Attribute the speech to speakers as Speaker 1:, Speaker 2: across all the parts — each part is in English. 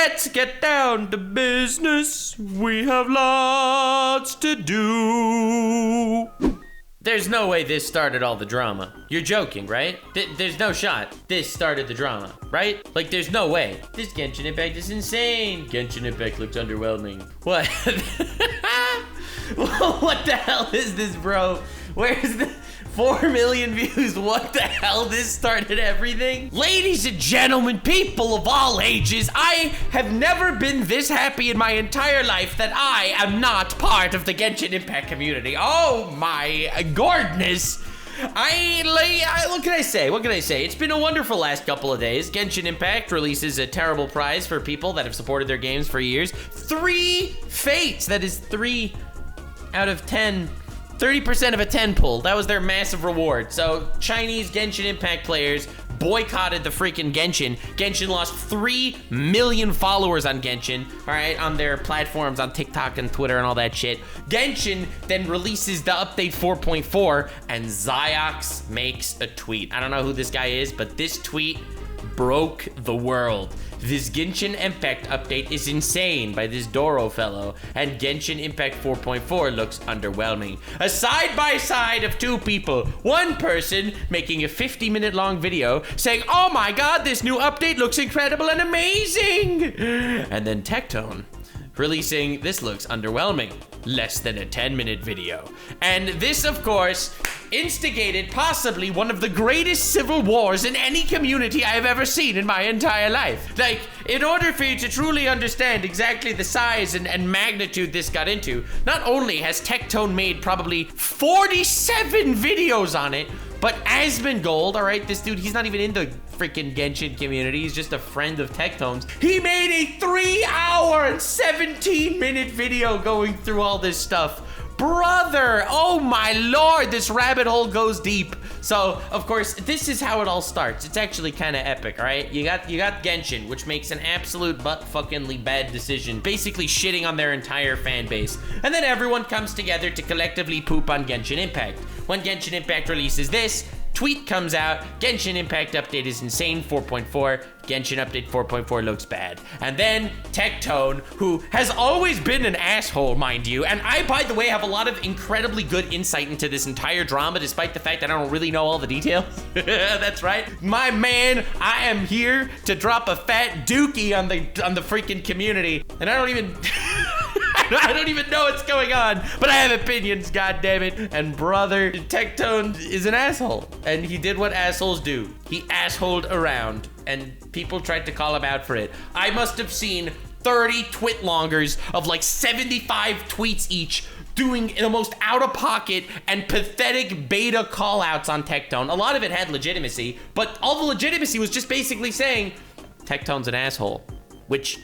Speaker 1: let's get down to business. We have lots to do. There's no way this started all the drama. You're joking, right? There's no shot. This started the drama, right? Like, there's no way. This Genshin Impact is insane. Genshin Impact looks underwhelming. What? What the hell is this, bro? Where's the 4 million views? What the hell? This started everything? Ladies and gentlemen, people of all ages, I have never been this happy in my entire life that I am not part of the Genshin Impact community. Oh my goodness. What can I say? What can I say? It's been a wonderful last couple of days. Genshin Impact releases a terrible prize for people that have supported their games for years. 3 fates. That is 3 out of 10. 30% of a 10 pull. That was their massive reward. So Chinese Genshin Impact players boycotted the freaking Genshin. Genshin lost 3 million followers on Genshin, all right, on their platforms, on TikTok and Twitter and all that shit. Genshin then releases the update 4.4 and Ziox makes a tweet. I don't know who this guy is, but this tweet broke the world. This Genshin Impact update is insane by this Doro fellow, and Genshin Impact 4.4 looks underwhelming. A side-by-side of 2 people. One person making a 50-minute long video saying, oh my god, this new update looks incredible and amazing! And then Tectone releasing, this looks underwhelming, less than a 10-minute video. And this, of course, instigated possibly one of the greatest civil wars in any community I have ever seen in my entire life. Like, in order for you to truly understand exactly the size and magnitude this got into, not only has Tectone made probably 47 videos on it, but asmongold, all right, this dude, he's not even in the freaking Genshin community. He's just a friend of Tectone's. He made a 3-hour and 17-minute video going through all this stuff. Brother, oh my lord, this rabbit hole goes deep. So, of course, this is how it all starts. It's actually kind of epic, all right? You got Genshin, which makes an absolute butt-fuckingly bad decision, basically shitting on their entire fan base. And then everyone comes together to collectively poop on Genshin Impact. When Genshin Impact releases this, tweet comes out, Genshin Impact update is insane, 4.4, Genshin update 4.4 looks bad. And then Tectone, who has always been an asshole, mind you, and I, by the way, have a lot of incredibly good insight into this entire drama, despite the fact that I don't really know all the details. That's right. My man, I am here to drop a fat dookie on the freaking community, and I don't even... I don't even know what's going on, but I have opinions, goddammit. And brother, Tectone is an asshole, and he did what assholes do. He assholed around, and people tried to call him out for it. I must have seen 30 twit-longers of like 75 tweets each doing the most out-of-pocket and pathetic beta call-outs on Tectone. A lot of it had legitimacy, but all the legitimacy was just basically saying, Tectone's an asshole, which...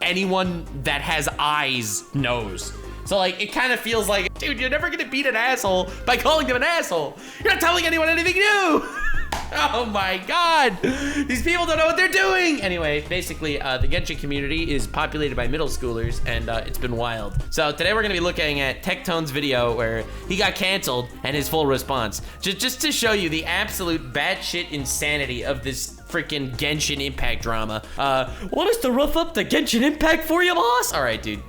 Speaker 1: anyone that has eyes knows. So like, it kind of feels like, dude, you're never gonna beat an asshole by calling them an asshole. You're not telling anyone anything new. Oh my god, these people don't know what they're doing. Anyway, basically, the Genshin community is populated by middle schoolers, and it's been wild. So today we're gonna be looking at Tectone's video where he got canceled and his full response. Just to show you the absolute batshit insanity of this freaking Genshin Impact drama. Want us to rough up the Genshin Impact for you, boss? All right, dude,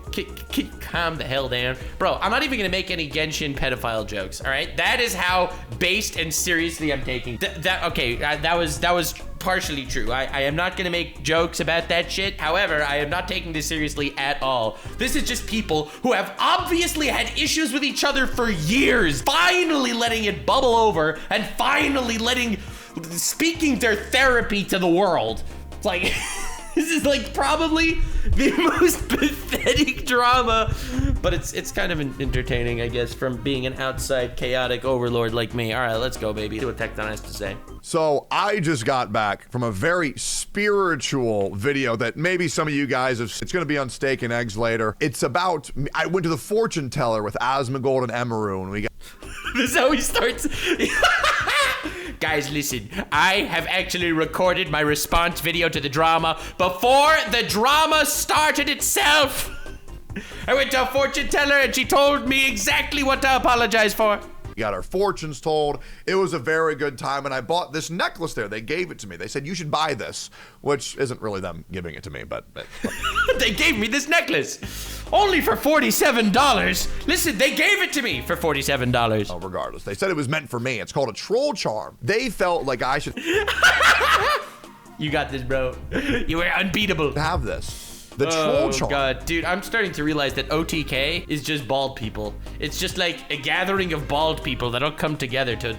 Speaker 1: calm the hell down. Bro, I'm not even gonna make any Genshin pedophile jokes, all right? That is how based and seriously I'm taking. That was partially true. I am not gonna make jokes about that shit. However, I am not taking this seriously at all. This is just people who have obviously had issues with each other for years, finally letting it bubble over and finally speaking their therapy to the world. It's like, this is like probably the most pathetic drama, but it's kind of entertaining, I guess, from being an outside chaotic overlord like me. All right, let's go, baby. See what Tectone has to say.
Speaker 2: So I just got back from a very spiritual video that maybe some of you guys have. It's going to be on Steak and Eggs later. It's about, I went to the fortune teller with asmongold and Emaru, and we got...
Speaker 1: This is how he starts. Guys, listen, I have actually recorded my response video to the drama before the drama started itself. I went to a fortune teller and she told me exactly what to apologize for.
Speaker 2: got our fortunes told. It was a very good time, and I bought this necklace there. They gave it to me. They said, you should buy this, which isn't really them giving it to me, but
Speaker 1: They gave me this necklace only for $47. Listen, they gave it to me for $47.
Speaker 2: oh, regardless. They said it was meant for me. It's called a troll charm. They felt like I should
Speaker 1: You got this, bro. You were unbeatable.
Speaker 2: have this. The troll charm.
Speaker 1: Oh, God. Dude, I'm starting to realize that OTK is just bald people. It's just like a gathering of bald people that'll come together to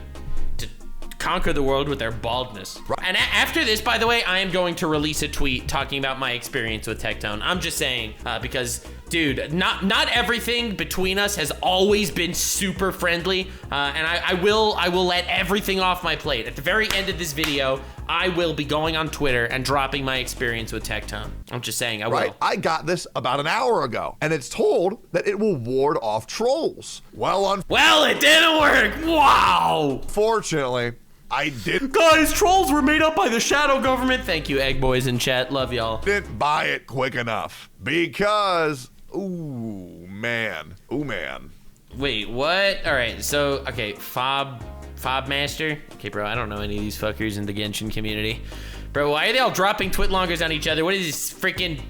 Speaker 1: conquer the world with their baldness.
Speaker 2: Right.
Speaker 1: And after this, by the way, I am going to release a tweet talking about my experience with Tectone. I'm just saying, because, dude, not everything between us has always been super friendly, and I will let everything off my plate. At the very end of this video, I will be going on Twitter and dropping my experience with Tectone. I'm just saying, I will.
Speaker 2: Right, I got this about an hour ago, and it's told that it will ward off trolls. Well,
Speaker 1: Well, it didn't work. Wow.
Speaker 2: unfortunately, I didn't
Speaker 1: Guys, trolls were made up by the shadow government. Thank you, egg boys in chat. Love y'all.
Speaker 2: buy it quick enough because, ooh, man.
Speaker 1: Wait, what? All right, so, okay, Fob Master. Okay, bro, I don't know any of these fuckers in the Genshin community. Bro, why are they all dropping twitlongers on each other? What is this freaking...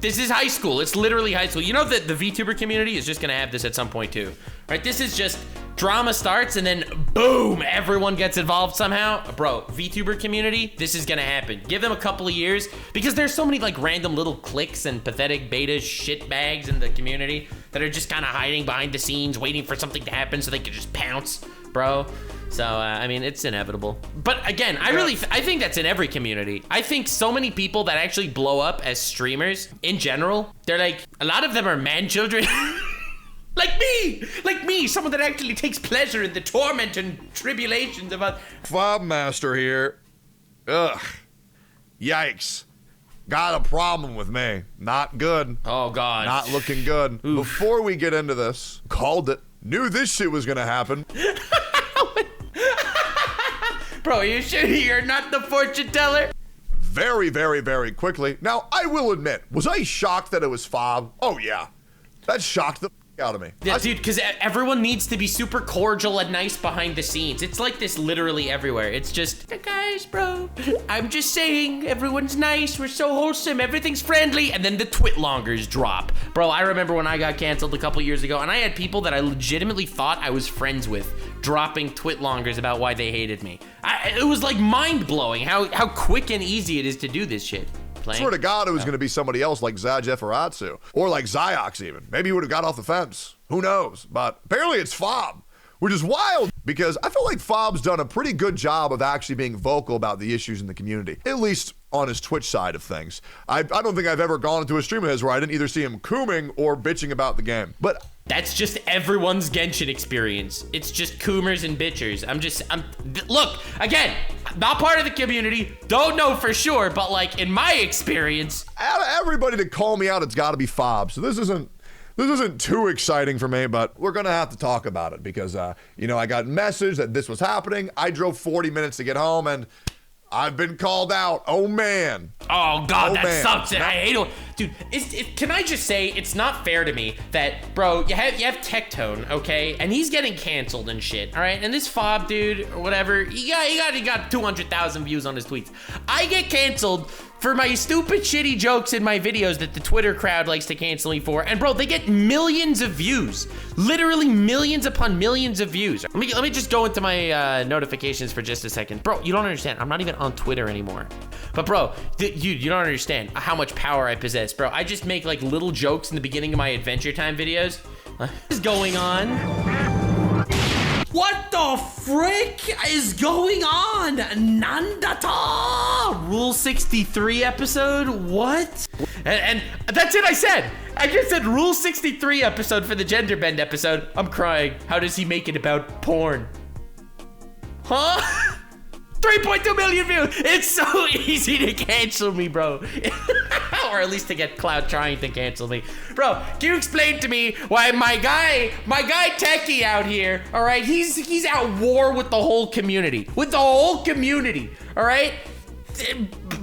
Speaker 1: This is high school. It's literally high school. You know that the VTuber community is just gonna have this at some point too. Right? This is just drama starts and then boom, everyone gets involved somehow. Bro, VTuber community, this is gonna happen. Give them a couple of years because there's so many like random little cliques and pathetic beta shitbags in the community that are just kind of hiding behind the scenes, waiting for something to happen so they can just pounce, bro. So, I mean, it's inevitable. But again, I think that's in every community. I think so many people that actually blow up as streamers in general, they're like, a lot of them are man children. Like me, someone that actually takes pleasure in the torment and tribulations of us.
Speaker 2: Fob Master here. Ugh. Yikes. Got a problem with me. Not good.
Speaker 1: Oh, God.
Speaker 2: Not looking good.
Speaker 1: Oof.
Speaker 2: Before we get into this, called it. Knew this shit was gonna happen.
Speaker 1: Bro, are you sure you're not the fortune teller?
Speaker 2: Very, very, very quickly. Now, I will admit, was I shocked that it was Fob? Oh, yeah. That shocked the out of me.
Speaker 1: Yeah, dude, because everyone needs to be super cordial and nice behind the scenes. It's like this literally everywhere. It's just, guys, bro, I'm just saying, everyone's nice, we're so wholesome, everything's friendly, and then the twitlongers drop. Bro, I remember when I got canceled a couple years ago, and I had people that I legitimately thought I was friends with dropping twitlongers about why they hated me. It was like mind-blowing how quick and easy it is to do this shit. Playing.
Speaker 2: Swear to God, it was going to be somebody else like Zajef or Atsu. Or like Ziox even. Maybe he would have got off the fence. Who knows? But apparently it's Fob, which is wild because I feel like Fob's done a pretty good job of actually being vocal about the issues in the community, at least on his Twitch side of things. I don't think I've ever gone into a stream of his where I didn't either see him cooming or bitching about the game. But
Speaker 1: that's just everyone's Genshin experience. It's just coomers and bitchers. Look, again, not part of the community, don't know for sure, but like in my experience.
Speaker 2: Out of everybody to call me out, it's got to be Fob. So this isn't too exciting for me, but we're gonna have to talk about it because, you know, I got message that this was happening. I drove 40 minutes to get home and I've been called out. Oh, man.
Speaker 1: Oh, God, that sucks.
Speaker 2: No.
Speaker 1: I hate it. Dude, can I just say, it's not fair to me that, bro, you have Tectone, okay? And he's getting canceled and shit, all right? And this Fob dude, or whatever, he got 200,000 views on his tweets. I get canceled for my stupid, shitty jokes in my videos that the Twitter crowd likes to cancel me for. And bro, they get millions of views. Literally millions upon millions of views. Let me just go into my notifications for just a second. Bro, you don't understand. I'm not even on Twitter anymore. But bro, you don't understand how much power I possess. Bro, I just make like little jokes in the beginning of my Adventure Time videos. What is going on? What the frick is going on? Nandata! Rule 63 episode? What? And that's it I said. I just said Rule 63 episode for the gender bend episode. I'm crying. How does he make it about porn? Huh? 3.2 million views. It's so easy to cancel me, bro. Or at least to get Cloud trying to cancel me. Bro, can you explain to me why my guy Techie out here, all right, he's at war with the whole community. With the whole community, all right?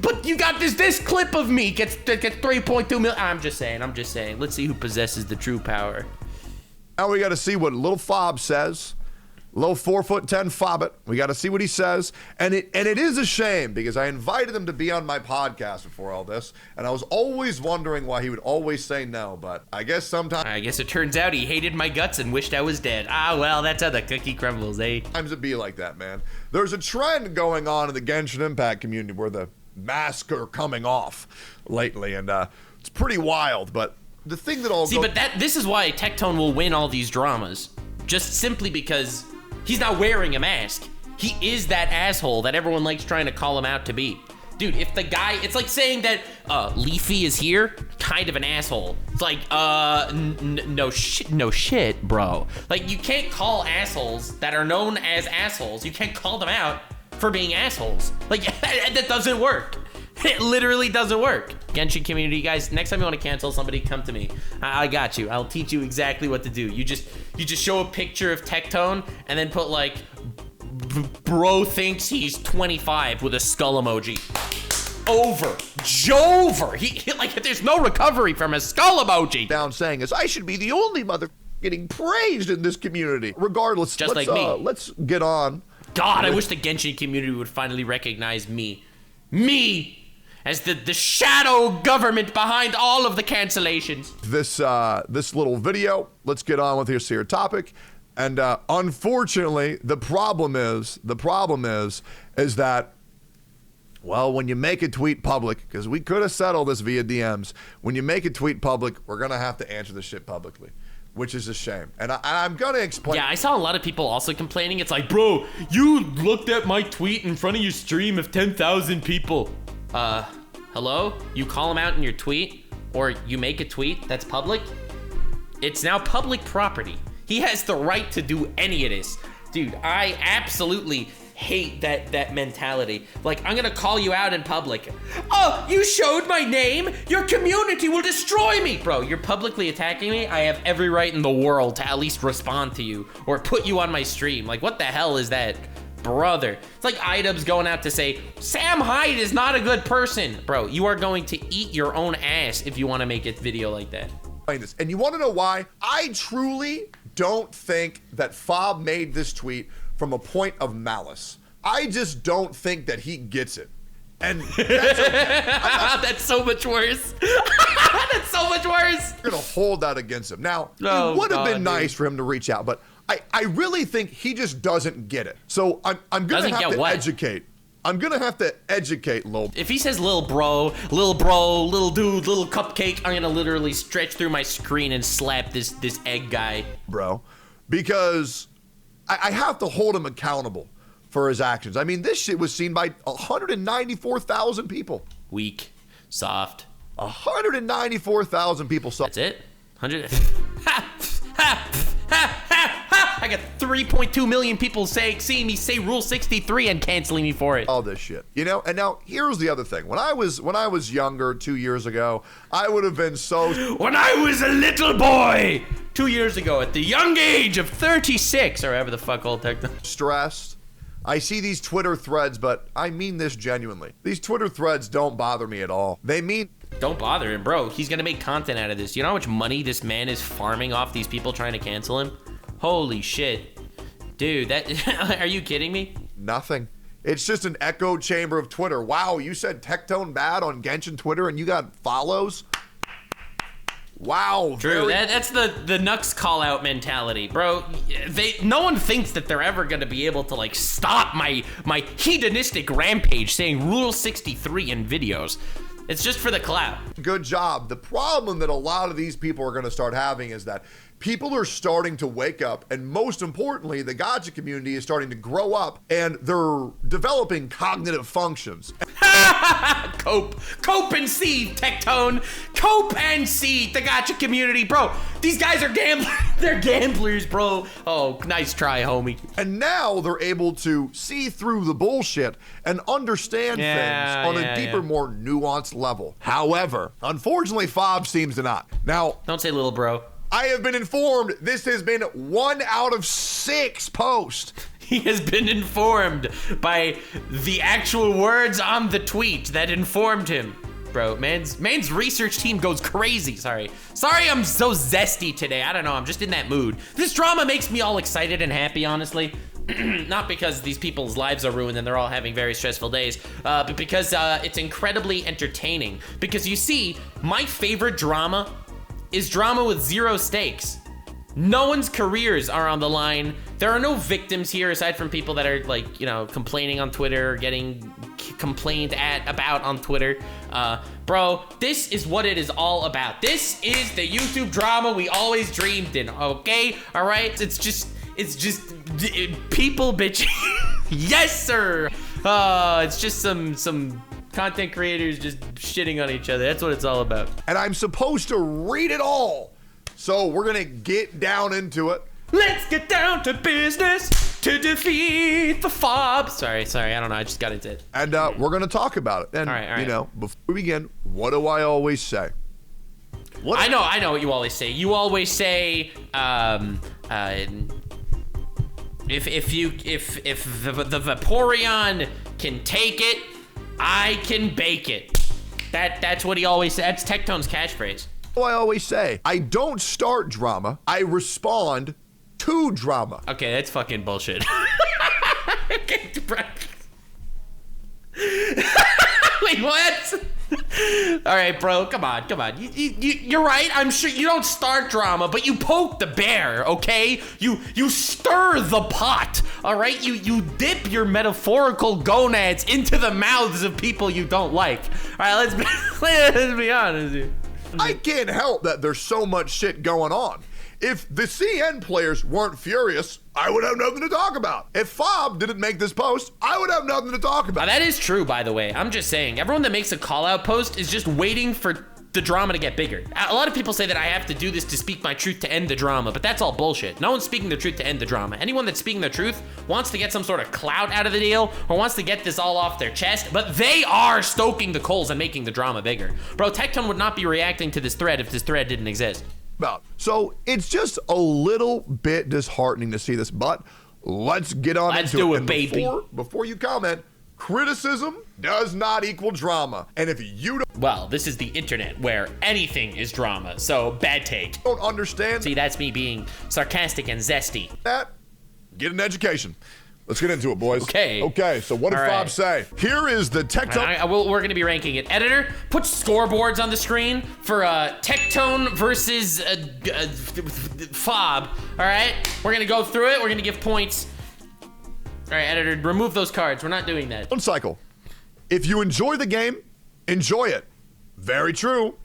Speaker 1: But you got this clip of me gets 3.2 million. I'm just saying. Let's see who possesses the true power.
Speaker 2: Now we got to see what little Fob says. Low 4'10" fobbit. We got to see what he says. And it is a shame because I invited him to be on my podcast before all this. And I was always wondering why he would always say no. But I guess sometimes.
Speaker 1: I guess it turns out he hated my guts and wished I was dead. Ah, well, that's how the cookie crumbles, eh?
Speaker 2: Sometimes it be like that, man. There's a trend going on in the Genshin Impact community where the masks are coming off lately. And it's pretty wild. But the thing that all
Speaker 1: this is why Tectone will win all these dramas. Just simply because he's not wearing a mask. He is that asshole that everyone likes trying to call him out to be. Dude, if the guy, it's like saying that Leafy is here, kind of an asshole. It's like, no shit, bro. Like, you can't call assholes that are known as assholes, you can't call them out for being assholes. Like, that doesn't work. It literally doesn't work. Genshin community, guys, next time you want to cancel somebody, come to me. I got you. I'll teach you exactly what to do. You just show a picture of Tectone and then put like, bro thinks he's 25 with a skull emoji. Over. Jover. He like, there's no recovery from a skull emoji.
Speaker 2: Down saying is, I should be the only mother getting praised in this community. Regardless,
Speaker 1: just like me.
Speaker 2: Let's get on.
Speaker 1: God, I wish the Genshin community would finally recognize me. Me! As the shadow government behind all of the cancellations.
Speaker 2: This little video, let's get on with this here topic. And unfortunately, the problem is that, well, when you make a tweet public, because we could have settled this via DMs, when you make a tweet public, we're gonna have to answer this shit publicly, which is a shame. And I'm gonna explain.
Speaker 1: Yeah, I saw a lot of people also complaining. It's like, bro, you looked at my tweet in front of your stream of 10,000 people. Hello? You call him out in your tweet, or you make a tweet that's public? It's now public property. He has the right to do any of this. Dude, I absolutely hate that mentality. Like, I'm gonna call you out in public. Oh, you showed my name? Your community will destroy me. Bro, you're publicly attacking me. I have every right in the world to at least respond to you or put you on my stream. Like, what the hell is that? Brother. It's like iDubbbz going out to say, Sam Hyde is not a good person. Bro, you are going to eat your own ass if you want to make a video like that.
Speaker 2: And you want to know why? I truly don't think that Fob made this tweet from a point of malice. I just don't think that he gets it. And
Speaker 1: that's so much worse. That's so much worse.
Speaker 2: You're gonna hold that against him. Now, it would have been nice for him to reach out, but I really think he just doesn't get it. So I'm gonna have to educate. I'm gonna have to educate Lil.
Speaker 1: If he says little bro, little dude, little cupcake, I'm gonna literally stretch through my screen and slap this egg guy.
Speaker 2: Bro, because I have to hold him accountable for his actions. I mean, this shit was seen by 194,000 people.
Speaker 1: Weak, soft.
Speaker 2: 194,000 people saw.
Speaker 1: That's it? 100. I got 3.2 million people seeing me say Rule 63 and canceling me for it.
Speaker 2: All this shit, you know. And now here's the other thing. When I was younger 2 years ago, I would have been so.
Speaker 1: When I was a little boy 2 years ago, at the young age of 36, or whatever the fuck old Tectone.
Speaker 2: Stressed. I see these Twitter threads, but I mean this genuinely. These Twitter threads don't bother me at all. They mean.
Speaker 1: Don't bother him, bro. He's gonna make content out of this. You know how much money this man is farming off these people trying to cancel him? Holy shit. Dude, that are you kidding me?
Speaker 2: Nothing. It's just an echo chamber of Twitter. Wow, you said Tectone bad on Genshin Twitter and you got follows? Wow.
Speaker 1: True. That's the Nux call out mentality, bro. No one thinks that they're ever gonna be able to like stop my hedonistic rampage saying Rule 63 in videos. It's just for the clout.
Speaker 2: Good job. The problem that a lot of these people are gonna start having is that people are starting to wake up, and most importantly, the gacha community is starting to grow up, and they're developing cognitive functions.
Speaker 1: Cope and seed, Tectone. Cope and seed, the gacha community, bro. These guys are gamblers. They're gamblers, bro. Oh, nice try, homie.
Speaker 2: And now they're able to see through the bullshit and understand things on a deeper, more nuanced level. However, unfortunately, Fob seems to not. Now,
Speaker 1: don't say little bro.
Speaker 2: I have been informed this has been 1 out of 6 posts.
Speaker 1: He has been informed by the actual words on the tweet that informed him. bro. Man's research team goes crazy. Sorry, I'm so zesty today. I don't know, I'm just in that mood. This drama makes me all excited and happy, honestly. Not because these people's lives are ruined and they're all having very stressful days, but because it's incredibly entertaining. Because you see, my favorite drama is drama with zero stakes. No one's careers are on the line. There are no victims here aside from people that are like, you know, complaining on Twitter or getting complained about on Twitter. Bro, this is what it is all about. This is the YouTube drama we always dreamed in, okay? All right? It's just people bitching. Yes, sir. It's just some content creators just shitting on each other. That's what it's all about.
Speaker 2: And I'm supposed to read it all. So we're gonna get down into it.
Speaker 1: Let's get down to business to defeat the fob. Sorry, I don't know, I just got into it.
Speaker 2: And we're gonna talk about it. And
Speaker 1: all right.
Speaker 2: You know, before we begin, what do I always say?
Speaker 1: I know what you always say. You always say, if the Vaporeon can take it, I can bake it. That's what he always said. That's Tectone's catchphrase.
Speaker 2: I always say, I don't start drama, I respond to drama.
Speaker 1: Okay, that's fucking bullshit. Wait, what? All right, bro, come on. You're right. I'm sure you don't start drama, but you poke the bear, okay? You stir the pot, all right? You dip your metaphorical gonads into the mouths of people you don't like. All right, let's be honest here.
Speaker 2: I can't help that there's so much shit going on. If the CN players weren't furious, I would have nothing to talk about. If Fob didn't make this post, I would have nothing to talk about.
Speaker 1: That is true, by the way. I'm just saying, everyone that makes a call-out post is just waiting for the drama to get bigger. A lot of people say that I have to do this to speak my truth to end the drama, but that's all bullshit. No one's speaking the truth to end the drama. Anyone that's speaking the truth wants to get some sort of clout out of the deal or wants to get this all off their chest, but they are stoking the coals and making the drama bigger. Bro, Tectone would not be reacting to this thread if this thread didn't exist.
Speaker 2: So it's just a little bit disheartening to see this, but let's get on
Speaker 1: Let's
Speaker 2: into
Speaker 1: do
Speaker 2: it.
Speaker 1: it, baby.
Speaker 2: Before you comment, criticism does not equal drama. And if you
Speaker 1: Well, this is the internet where anything is drama, so bad take.
Speaker 2: don't understand
Speaker 1: See, that's me being sarcastic and zesty.
Speaker 2: that, get an education. Let's get into it, boys.
Speaker 1: Okay.
Speaker 2: So what did
Speaker 1: All
Speaker 2: Fob
Speaker 1: right.
Speaker 2: say? Here is the Tectone.
Speaker 1: We're going to be ranking it. Editor, put scoreboards on the screen for Tectone versus Fob. All right? We're going to go through it. We're going to give points. All right, editor, remove those cards. We're not doing that.
Speaker 2: One cycle. If you enjoy the game, enjoy it. Very true.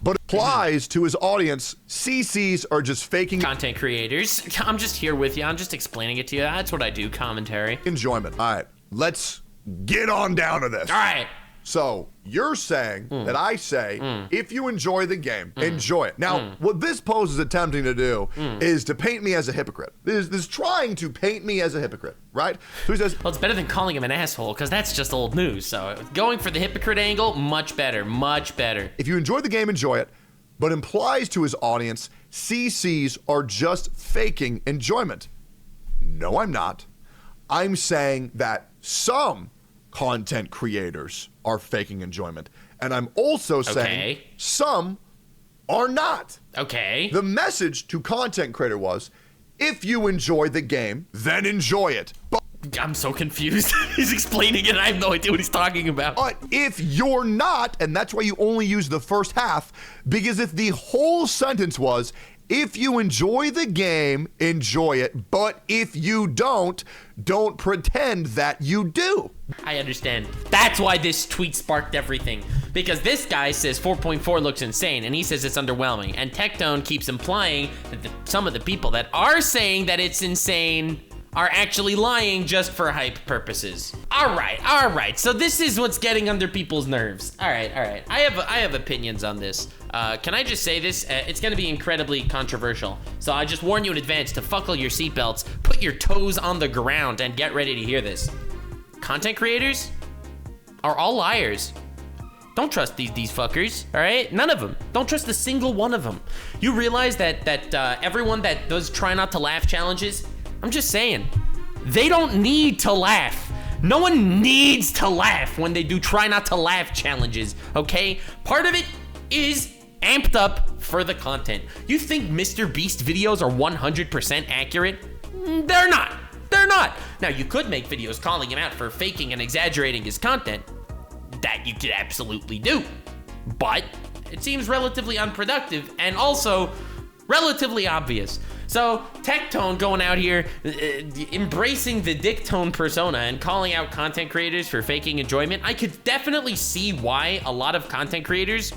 Speaker 2: But applies to his audience. CCs are just faking
Speaker 1: Content creators, I'm just here with you. I'm just explaining it to you. That's what I do, commentary.
Speaker 2: enjoyment. All right, let's get on down to this.
Speaker 1: All right.
Speaker 2: So you're saying that I say, if you enjoy the game, enjoy it. Now, what this post is attempting to do is to paint me as a hypocrite. This is trying to paint me as a hypocrite, right? So he says,
Speaker 1: Well, it's better than calling him an asshole, because that's just old news. So going for the hypocrite angle, much better, much better.
Speaker 2: if you enjoy the game, enjoy it, but implies to his audience, CCs are just faking enjoyment. No, I'm not. I'm saying that some content creators are faking enjoyment. And I'm also saying some are not.
Speaker 1: Okay.
Speaker 2: The message to content creator was, if you enjoy the game, then enjoy it.
Speaker 1: I'm so confused. He's explaining it and I have no idea what he's talking about.
Speaker 2: But if you're not, and that's why you only use the first half, because if the whole sentence was, if you enjoy the game, enjoy it, but if you don't pretend that you do.
Speaker 1: I understand. That's why this tweet sparked everything. Because this guy says 4.4 looks insane, and he says it's underwhelming. And Tectone keeps implying that some of the people that are saying that it's insane are actually lying just for hype purposes. All right. So this is what's getting under people's nerves. All right. I have opinions on this. Can I just say this? It's gonna be incredibly controversial. So I just warn you in advance to buckle your seatbelts, put your toes on the ground, and get ready to hear this. Content creators are all liars. Don't trust these fuckers, all right? None of them. Don't trust a single one of them. You realize that everyone that does try not to laugh challenges, I'm just saying, they don't need to laugh. No one needs to laugh when they do try not to laugh challenges, okay? Part of it is amped up for the content. You think Mr. Beast videos are 100% accurate? They're not. They're not. Now, you could make videos calling him out for faking and exaggerating his content. That you could absolutely do. But it seems relatively unproductive and also relatively obvious. So, Tectone going out here, embracing the Dictone persona and calling out content creators for faking enjoyment, I could definitely see why a lot of content creators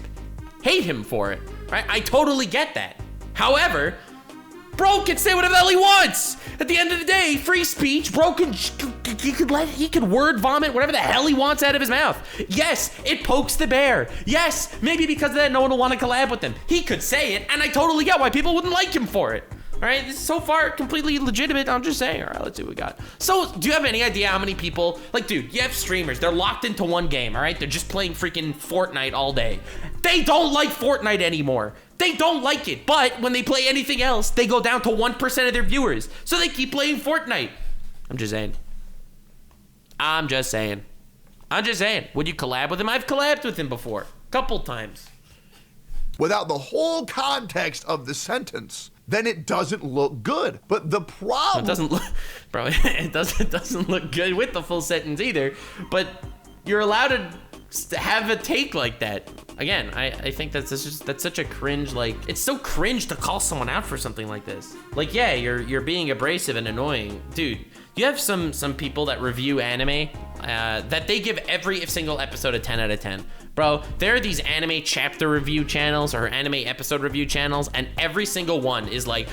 Speaker 1: hate him for it, right? I totally get that. However, bro can say whatever the hell he wants. At the end of the day, free speech, bro he could word vomit whatever the hell he wants out of his mouth. Yes, it pokes the bear. Yes, maybe because of that, no one will want to collab with him. He could say it, and I totally get why people wouldn't like him for it. All right, this is so far completely legitimate. I'm just saying. All right, let's see what we got. So, do you have any idea how many people, like, dude, you have streamers, they're locked into one game, all right? They're just playing freaking Fortnite all day. They don't like Fortnite anymore. They don't like it, but when they play anything else, they go down to 1% of their viewers. So they keep playing Fortnite. I'm just saying. Would you collab with him? I've collabed with him before. Couple times.
Speaker 2: Without the whole context of the sentence, then it doesn't look good. But the problem...
Speaker 1: It doesn't look... Bro, it doesn't look good with the full sentence either. But you're allowed to have a take like that. Again, I think that's such a cringe, like, it's so cringe to call someone out for something like this. Like, yeah, you're being abrasive and annoying. Dude, you have some people that review anime that they give every single episode a 10 out of 10. Bro, there are these anime chapter review channels or anime episode review channels, and every single one is like,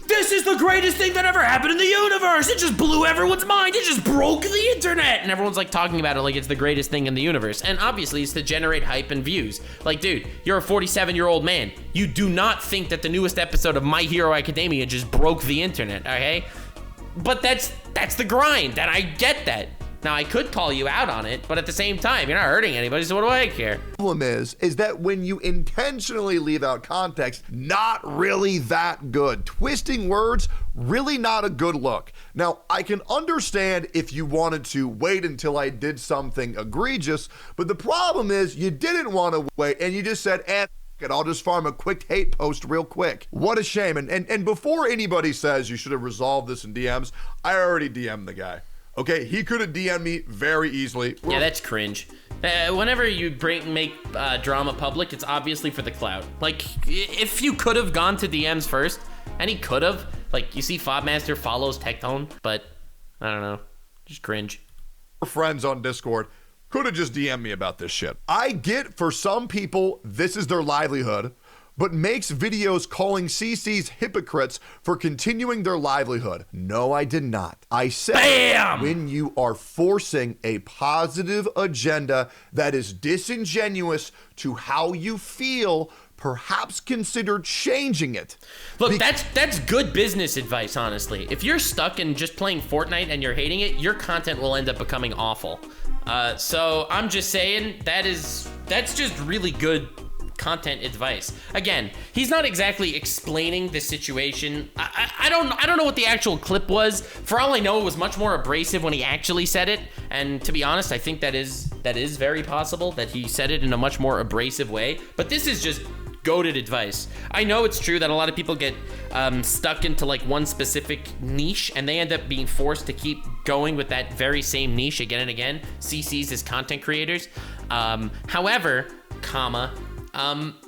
Speaker 1: this is the greatest thing that ever happened in the universe. It just blew everyone's mind. It just broke the internet. And everyone's like talking about it like it's the greatest thing in the universe. And obviously it's to generate hype and views. Like, dude, you're a 47-year-old man. You do not think that the newest episode of My Hero Academia just broke the internet, okay? But that's the grind, and I get that. Now, I could call you out on it, but at the same time, you're not hurting anybody, so what do I care?
Speaker 2: The problem is that when you intentionally leave out context, not really that good. Twisting words, really not a good look. Now, I can understand if you wanted to wait until I did something egregious, but the problem is you didn't want to wait, and you just said, I'll just farm a quick hate post real quick. What a shame. And before anybody says you should have resolved this in DMs, I already DM'd the guy. Okay, he could have DM'd me very easily.
Speaker 1: Yeah, that's cringe. Whenever you make drama public, it's obviously for the clout. Like, if you could have gone to DMs first, and he could have, like, you see Fobmaster follows Tectone, but I don't know, just cringe.
Speaker 2: Friends on Discord could have just DM'd me about this shit. I get for some people, this is their livelihood, but makes videos calling CCs hypocrites for continuing their livelihood. No, I did not. I said,
Speaker 1: BAM!
Speaker 2: When you are forcing a positive agenda that is disingenuous to how you feel, perhaps consider changing it.
Speaker 1: Look, that's good business advice, honestly. If you're stuck in just playing Fortnite and you're hating it, your content will end up becoming awful. So I'm just saying that's just really good content advice. Again, he's not exactly explaining the situation. I don't know what the actual clip was. For all I know, it was much more abrasive when he actually said it. And to be honest, I think that is very possible that he said it in a much more abrasive way. But this is just goated advice. I know it's true that a lot of people get stuck into like one specific niche and they end up being forced to keep going with that very same niche again and again. CCs as content creators. However,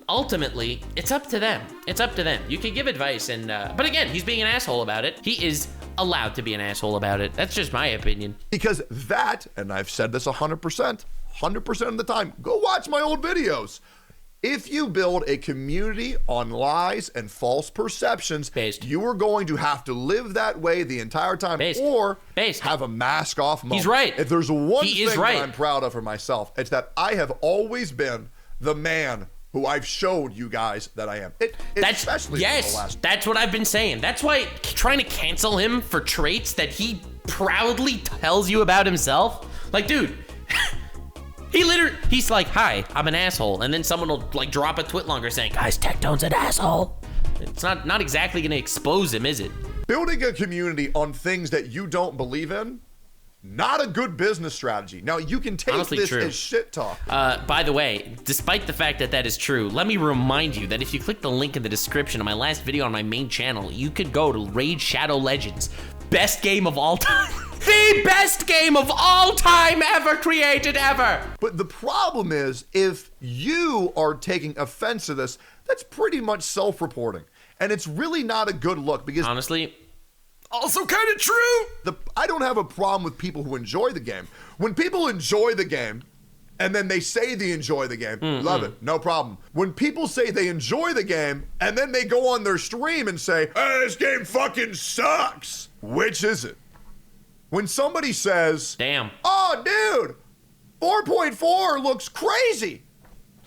Speaker 1: ultimately, it's up to them. It's up to them. You can give advice and, but again, he's being an asshole about it. He is allowed to be an asshole about it. That's just my opinion.
Speaker 2: Because that, and I've said this 100% of the time, go watch my old videos. If you build a community on lies and false perceptions, you are going to have to live that way the entire time or have a mask off moment.
Speaker 1: He's right.
Speaker 2: If there's one thing that I'm proud of for myself, it's that I have always been the man who I've showed you guys that I am. Especially in the last...
Speaker 1: That's what I've been saying. That's why trying to cancel him for traits that he proudly tells you about himself, like, dude, he's like, hi, I'm an asshole. And then someone will like drop a twit longer saying, guys, Tectone's an asshole. It's not exactly gonna expose him, is it?
Speaker 2: Building a community on things that you don't believe in Not a good business strategy. Now, you can take
Speaker 1: Honestly,
Speaker 2: this
Speaker 1: true.
Speaker 2: as shit talk.
Speaker 1: By the way, despite the fact that that is true, let me remind you that if you click the link in the description of my last video on my main channel, you could go to Raid Shadow Legends. Best game of all time. The best game of all time ever created ever.
Speaker 2: But the problem is, if you are taking offense to this, that's pretty much self-reporting. And it's really not a good look because...
Speaker 1: Honestly, also kind of true.
Speaker 2: I don't have a problem with people who enjoy the game. When people enjoy the game, and then they say they enjoy the game, love it, no problem. When people say they enjoy the game, and then they go on their stream and say, hey, this game fucking sucks, which is it? When somebody says,
Speaker 1: damn,
Speaker 2: oh, dude, 4.4 looks crazy,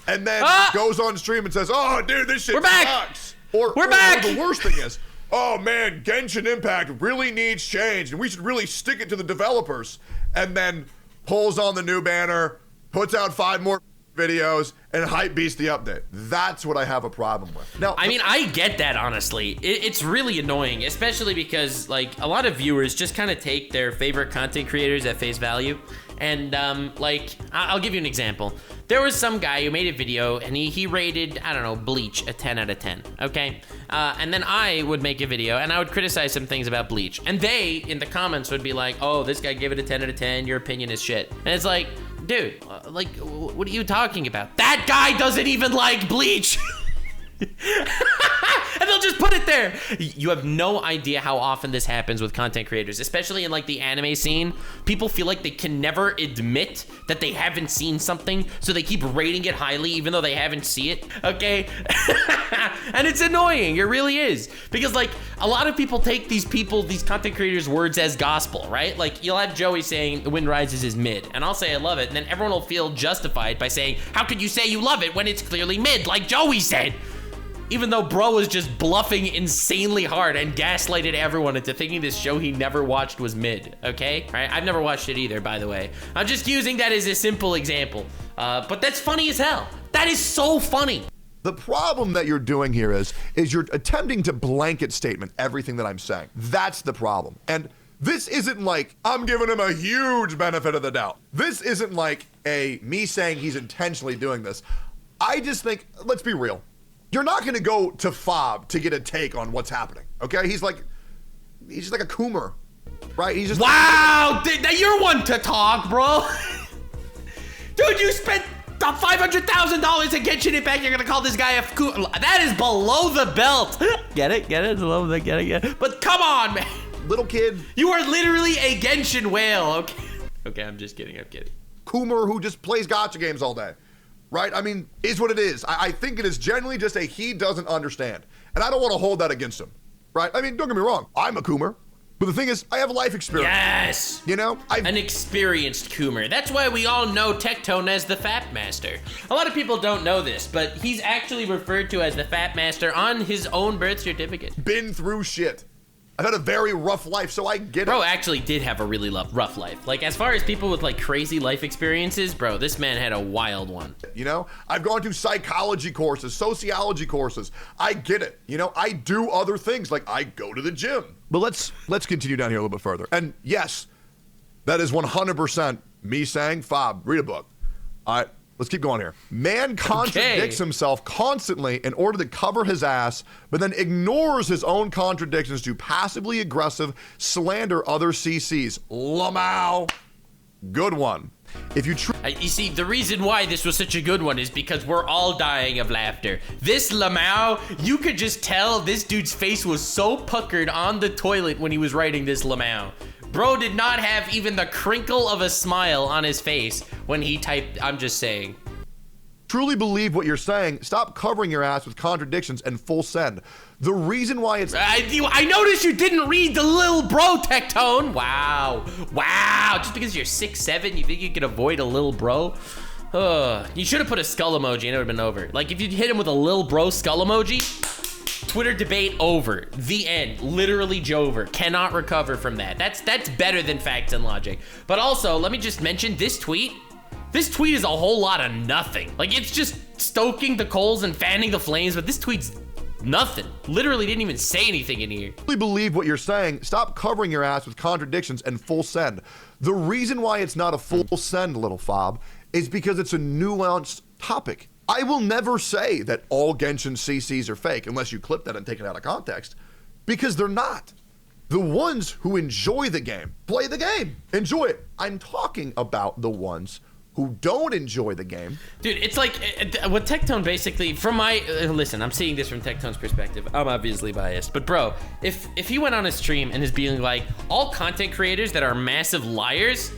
Speaker 2: and then goes on stream and says, oh, dude, this shit sucks.
Speaker 1: We're back.
Speaker 2: Or the worst thing is, oh man, Genshin Impact really needs change, and we should really stick it to the developers, and then pulls on the new banner, puts out 5 more videos, and hype beats the update. That's what I have a problem with. Now,
Speaker 1: I mean, I get that, honestly. It's really annoying, especially because, like, a lot of viewers just kind of take their favorite content creators at face value. And, like, I'll give you an example. There was some guy who made a video, and he rated, I don't know, Bleach a 10 out of 10, okay? And then I would make a video, and I would criticize some things about Bleach. And they, in the comments, would be like, oh, this guy gave it a 10 out of 10, your opinion is shit. And it's like, dude, like, what are you talking about? That guy doesn't even like Bleach. And they'll just put it there. You have no idea how often this happens with content creators, especially in like the anime scene. People feel like they can never admit that they haven't seen something, so they keep rating it highly even though they haven't seen it, okay? And it's annoying, it really is. Because like, a lot of people take these content creators' words as gospel, right? Like, you'll have Joey saying The Wind Rises is mid, and I'll say I love it, and then everyone will feel justified by saying, how could you say you love it when it's clearly mid, like Joey said? Even though bro was just bluffing insanely hard and gaslighted everyone into thinking this show he never watched was mid, okay? All right, I've never watched it either, by the way. I'm just using that as a simple example. But that's funny as hell. That is so funny.
Speaker 2: The problem that you're doing here is you're attempting to blanket statement everything that I'm saying. That's the problem. And this isn't like I'm giving him a huge benefit of the doubt. This isn't like me saying he's intentionally doing this. I just think, let's be real. You're not going to go to Fob to get a take on what's happening, okay? He's just like a coomer, right? He's just
Speaker 1: wow, you're one to talk, bro. Dude, you spent $500,000 at Genshin Impact. You're gonna call this guy a coomer? That is below the belt. Get it? Get it? It's below the get it? But come on, man.
Speaker 2: Little kid.
Speaker 1: You are literally a Genshin whale, okay? Okay, I'm just kidding. I'm kidding.
Speaker 2: Coomer who just plays gacha games all day. Right? I mean, is what it is. I think it is genuinely just he doesn't understand. And I don't want to hold that against him. Right? I mean, don't get me wrong. I'm a Coomer. But the thing is, I have life experience.
Speaker 1: Yes!
Speaker 2: You know?
Speaker 1: An experienced Coomer. That's why we all know Tectone as the Fat Master. A lot of people don't know this, but he's actually referred to as the Fat Master on his own birth certificate.
Speaker 2: Been through shit. I've had a very rough life, so I get it.
Speaker 1: Bro actually did have a really rough life. Like, as far as people with, like, crazy life experiences, bro, this man had a wild one.
Speaker 2: You know, I've gone through psychology courses, sociology courses. I get it. You know, I do other things, like I go to the gym. But let's continue down here a little bit further. And yes, that is 100% me saying, Fob, read a book. All right. Let's keep going here. Man contradicts himself constantly in order to cover his ass, but then ignores his own contradictions to passively aggressive slander other CCs. Lamau. Good one. If you
Speaker 1: you see, the reason why this was such a good one is because we're all dying of laughter. This Lamau, you could just tell this dude's face was so puckered on the toilet when he was writing this Lamau. Bro did not have even the crinkle of a smile on his face when he typed, I'm just saying.
Speaker 2: Truly believe what you're saying, stop covering your ass with contradictions and full send. The reason why it's...
Speaker 1: I noticed you didn't read the little bro, Tectone. Wow. Wow. Just because you're 6'7", you think you can avoid a little bro? You should have put a skull emoji and it would have been over. Like, if you hit him with a little bro skull emoji... Twitter debate over. The end. Literally Jover. Cannot recover from that. That's better than facts and logic. But also, let me just mention this tweet. This tweet is a whole lot of nothing. Like, it's just stoking the coals and fanning the flames, but this tweet's Nothing. Literally didn't even say anything in here.
Speaker 2: Really believe what you're saying, stop covering your ass with contradictions and full send. The reason why it's not a full send, little fob, is because it's a nuanced topic. I will never say that all Genshin CCs are fake unless you clip that and take it out of context, because they're not. The ones who enjoy the game, play the game, enjoy it. I'm talking about the ones who don't enjoy the game.
Speaker 1: Dude, it's like what Tectone basically, from my, listen, I'm seeing this from Tectone's perspective. I'm obviously biased, but bro, if he went on a stream and is being like, all content creators that are massive liars,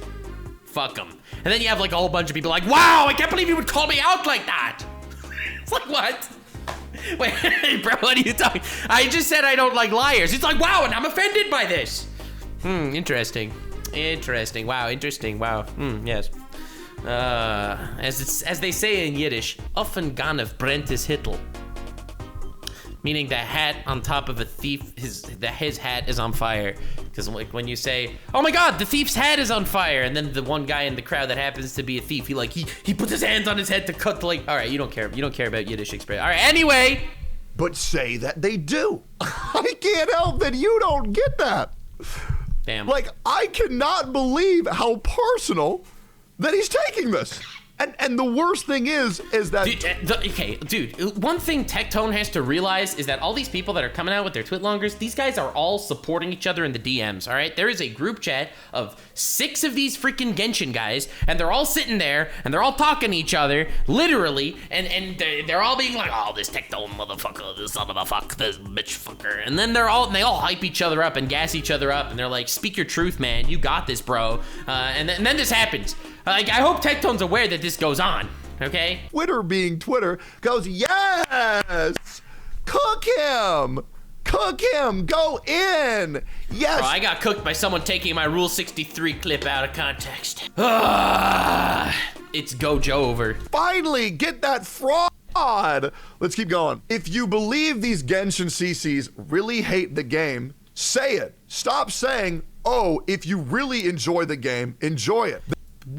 Speaker 1: fuck them. And then you have like a whole bunch of people like, wow, I can't believe you would call me out like that. It's like, what? Wait, bro, what are you talking? I just said I don't like liars. It's like, wow, and I'm offended by this. Interesting. Interesting. Wow, interesting. Wow. Yes. As they say in Yiddish, offen ganef brennt is hittel. Meaning the hat on top of a thief, his hat is on fire. Because like when you say, oh my god, the thief's hat is on fire, and then the one guy in the crowd that happens to be a thief, he puts his hands on his head to cut the, like, all right, you don't care about Yiddish expression. All right, anyway.
Speaker 2: But say that they do. I can't help that you don't get that.
Speaker 1: Damn.
Speaker 2: Like, I cannot believe how personal that he's taking this. And the worst thing is that...
Speaker 1: Dude, one thing Tectone has to realize is that all these people that are coming out with their twitlongers, these guys are all supporting each other in the DMs, all right? There is a group chat of 6 of these freaking Genshin guys, and they're all sitting there, and they're all talking to each other, literally, and they're all being like, oh, this Tectone motherfucker, this son of a fuck, this bitch fucker. And then they all hype each other up and gas each other up, and they're like, speak your truth, man, you got this, bro. And then this happens. Like, I hope Tectone's aware that this goes on, okay?
Speaker 2: Twitter being Twitter goes, yes! Cook him! Cook him! Go in! Yes!
Speaker 1: Bro, I got cooked by someone taking my Rule 63 clip out of context. It's Gojo over.
Speaker 2: Finally, get that fraud! Let's keep going. If you believe these Genshin CCs really hate the game, say it. Stop saying, oh, if you really enjoy the game, enjoy it.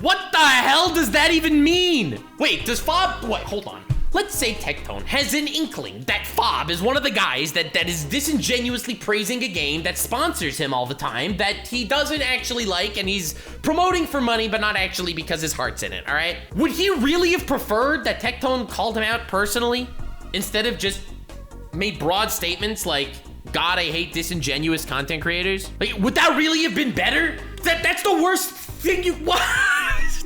Speaker 1: What the hell does that even mean? Wait, does Fob, wait, hold on. Let's say Tectone has an inkling that Fob is one of the guys that is disingenuously praising a game that sponsors him all the time, that he doesn't actually like, and he's promoting for money, but not actually because his heart's in it, all right? Would he really have preferred that Tectone called him out personally, instead of just made broad statements like, God, I hate disingenuous content creators? Like, would that really have been better? That's the worst thing you, what?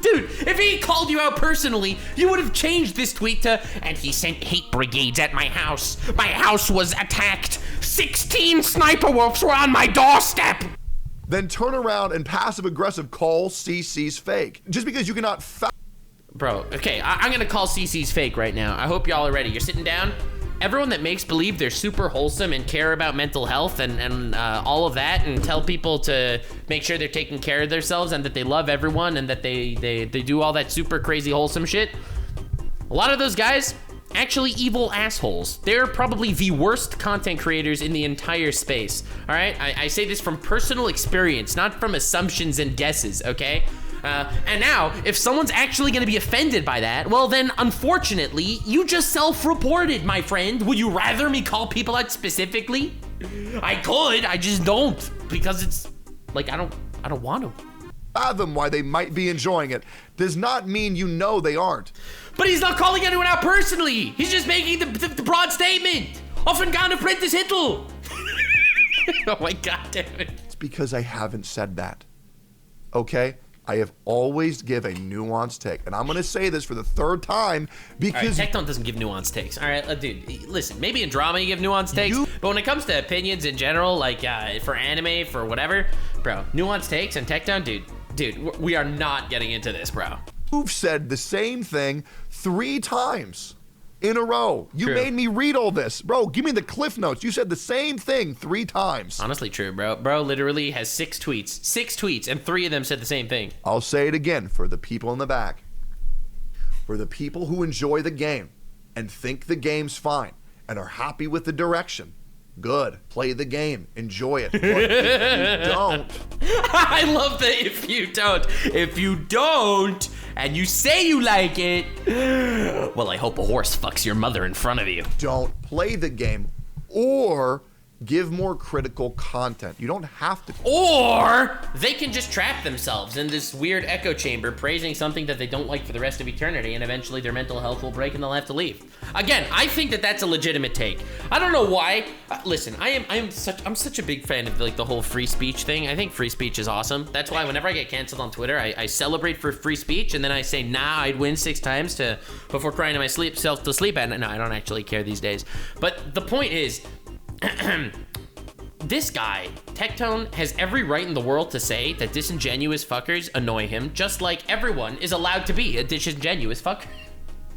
Speaker 1: Dude, if he called you out personally, you would have changed this tweet to, and he sent hate brigades at my house. My house was attacked. 16 sniper wolves were on my doorstep.
Speaker 2: Then turn around and passive-aggressive call CC's fake. Just because you cannot
Speaker 1: Bro, okay, I'm gonna call CC's fake right now. I hope y'all are ready. You're sitting down? Everyone that makes believe they're super wholesome and care about mental health and all of that, and tell people to make sure they're taking care of themselves and that they love everyone and that they do all that super crazy wholesome shit. A lot of those guys, actually evil assholes. They're probably the worst content creators in the entire space, all right? I say this from personal experience, not from assumptions and guesses, okay? And now, if someone's actually gonna be offended by that, well then, unfortunately, you just self-reported, my friend. Would you rather me call people out specifically? I could, I just don't, because it's, like, I don't want to.
Speaker 2: Fathom why they might be enjoying it does not mean you know they aren't.
Speaker 1: But he's not calling anyone out personally. He's just making the broad statement. Offen gone apprentice Hitler. Oh my god, damn it.
Speaker 2: It's because I haven't said that, okay? I have always give a nuanced take, and I'm gonna say this for the 3rd time because—
Speaker 1: all right, Tectone doesn't give nuanced takes. All right, dude, listen, maybe in drama you give nuanced takes, but when it comes to opinions in general, like for anime, for whatever, bro, nuanced takes and Tectone, dude, we are not getting into this, bro.
Speaker 2: You've said the same thing 3 times in a row. You
Speaker 1: True.
Speaker 2: made me read all this. Bro, give me the cliff notes. You said the same thing 3 times.
Speaker 1: Honestly true, bro. Bro literally has 6 tweets, and 3 of them said the same thing.
Speaker 2: I'll say it again for the people in the back. For the people who enjoy the game and think the game's fine and are happy with the direction. Good. Play the game. Enjoy it. But if you don't—
Speaker 1: I love the if you don't. If you don't, and you say you like it, well, I hope a horse fucks your mother in front of you.
Speaker 2: Don't play the game or give more critical content. You don't have to.
Speaker 1: Or they can just trap themselves in this weird echo chamber, praising something that they don't like for the rest of eternity, and eventually their mental health will break and they'll have to leave. Again, I think that that's a legitimate take. I don't know why. Listen, I'm such a big fan of like the whole free speech thing. I think free speech is awesome. That's why whenever I get canceled on Twitter, I celebrate for free speech, and then I say, nah, I'd win 6 times before crying to myself to sleep at night. No, I don't actually care these days. But the point is, this guy, Tectone, has every right in the world to say that disingenuous fuckers annoy him, just like everyone is allowed to be a disingenuous fucker.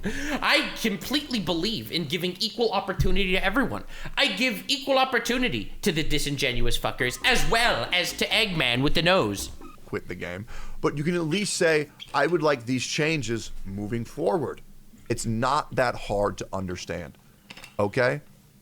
Speaker 1: I completely believe in giving equal opportunity to everyone. I give equal opportunity to the disingenuous fuckers as well as to Eggman with the nose.
Speaker 2: Quit the game. But you can at least say, I would like these changes moving forward. It's not that hard to understand. Okay?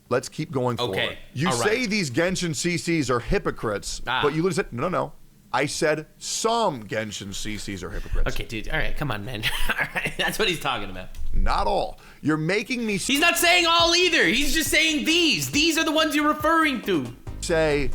Speaker 2: Let's keep going forward. You say these Genshin CCs are hypocrites, but you said, no. I said some Genshin CCs are hypocrites.
Speaker 1: Okay, dude. All right, come on, man. All right, that's what he's talking about.
Speaker 2: Not all. You're making me...
Speaker 1: He's not saying all either. He's just saying these. These are the ones you're referring to.
Speaker 2: Say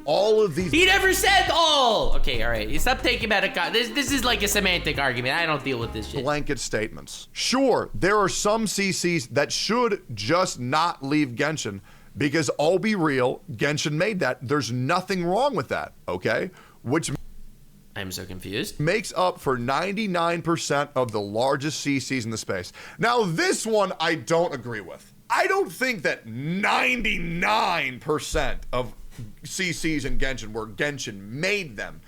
Speaker 2: all of these...
Speaker 1: He never said all. Okay, all right. Stop taking out a... This is like a semantic argument. I don't deal with this shit.
Speaker 2: Blanket statements. Sure, there are some CCs that should just not leave Genshin because I'll be real, Genshin made that. There's nothing wrong with that, okay? Which...
Speaker 1: I'm so confused.
Speaker 2: Makes up for 99% of the largest CCs in the space. Now, this one I don't agree with. I don't think that 99% of CCs in Genshin where Genshin made them.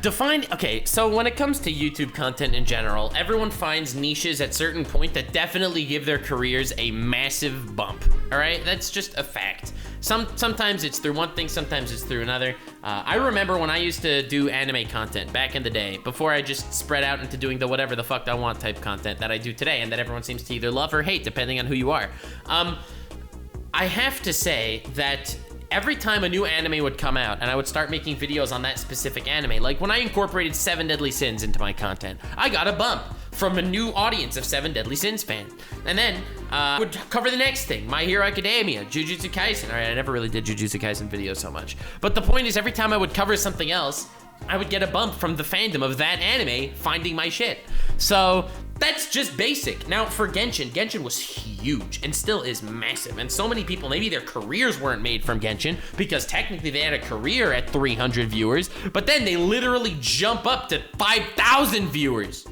Speaker 1: Okay, so when it comes to YouTube content in general, everyone finds niches at certain point that definitely give their careers a massive bump, all right? That's just a fact. Sometimes it's through one thing, sometimes it's through another. I remember when I used to do anime content back in the day, before I just spread out into doing the whatever the fuck I want type content that I do today, and that everyone seems to either love or hate, depending on who you are. I have to say that every time a new anime would come out and I would start making videos on that specific anime, like when I incorporated 7 Deadly Sins into my content, I got a bump from a new audience of 7 Deadly Sins fan. And then I would cover the next thing, My Hero Academia, Jujutsu Kaisen. All right, I never really did Jujutsu Kaisen videos so much. But the point is, every time I would cover something else, I would get a bump from the fandom of that anime finding my shit. So that's just basic. Now for Genshin was huge and still is massive. And so many people, maybe their careers weren't made from Genshin because technically they had a career at 300 viewers, but then they literally jump up to 5,000 viewers,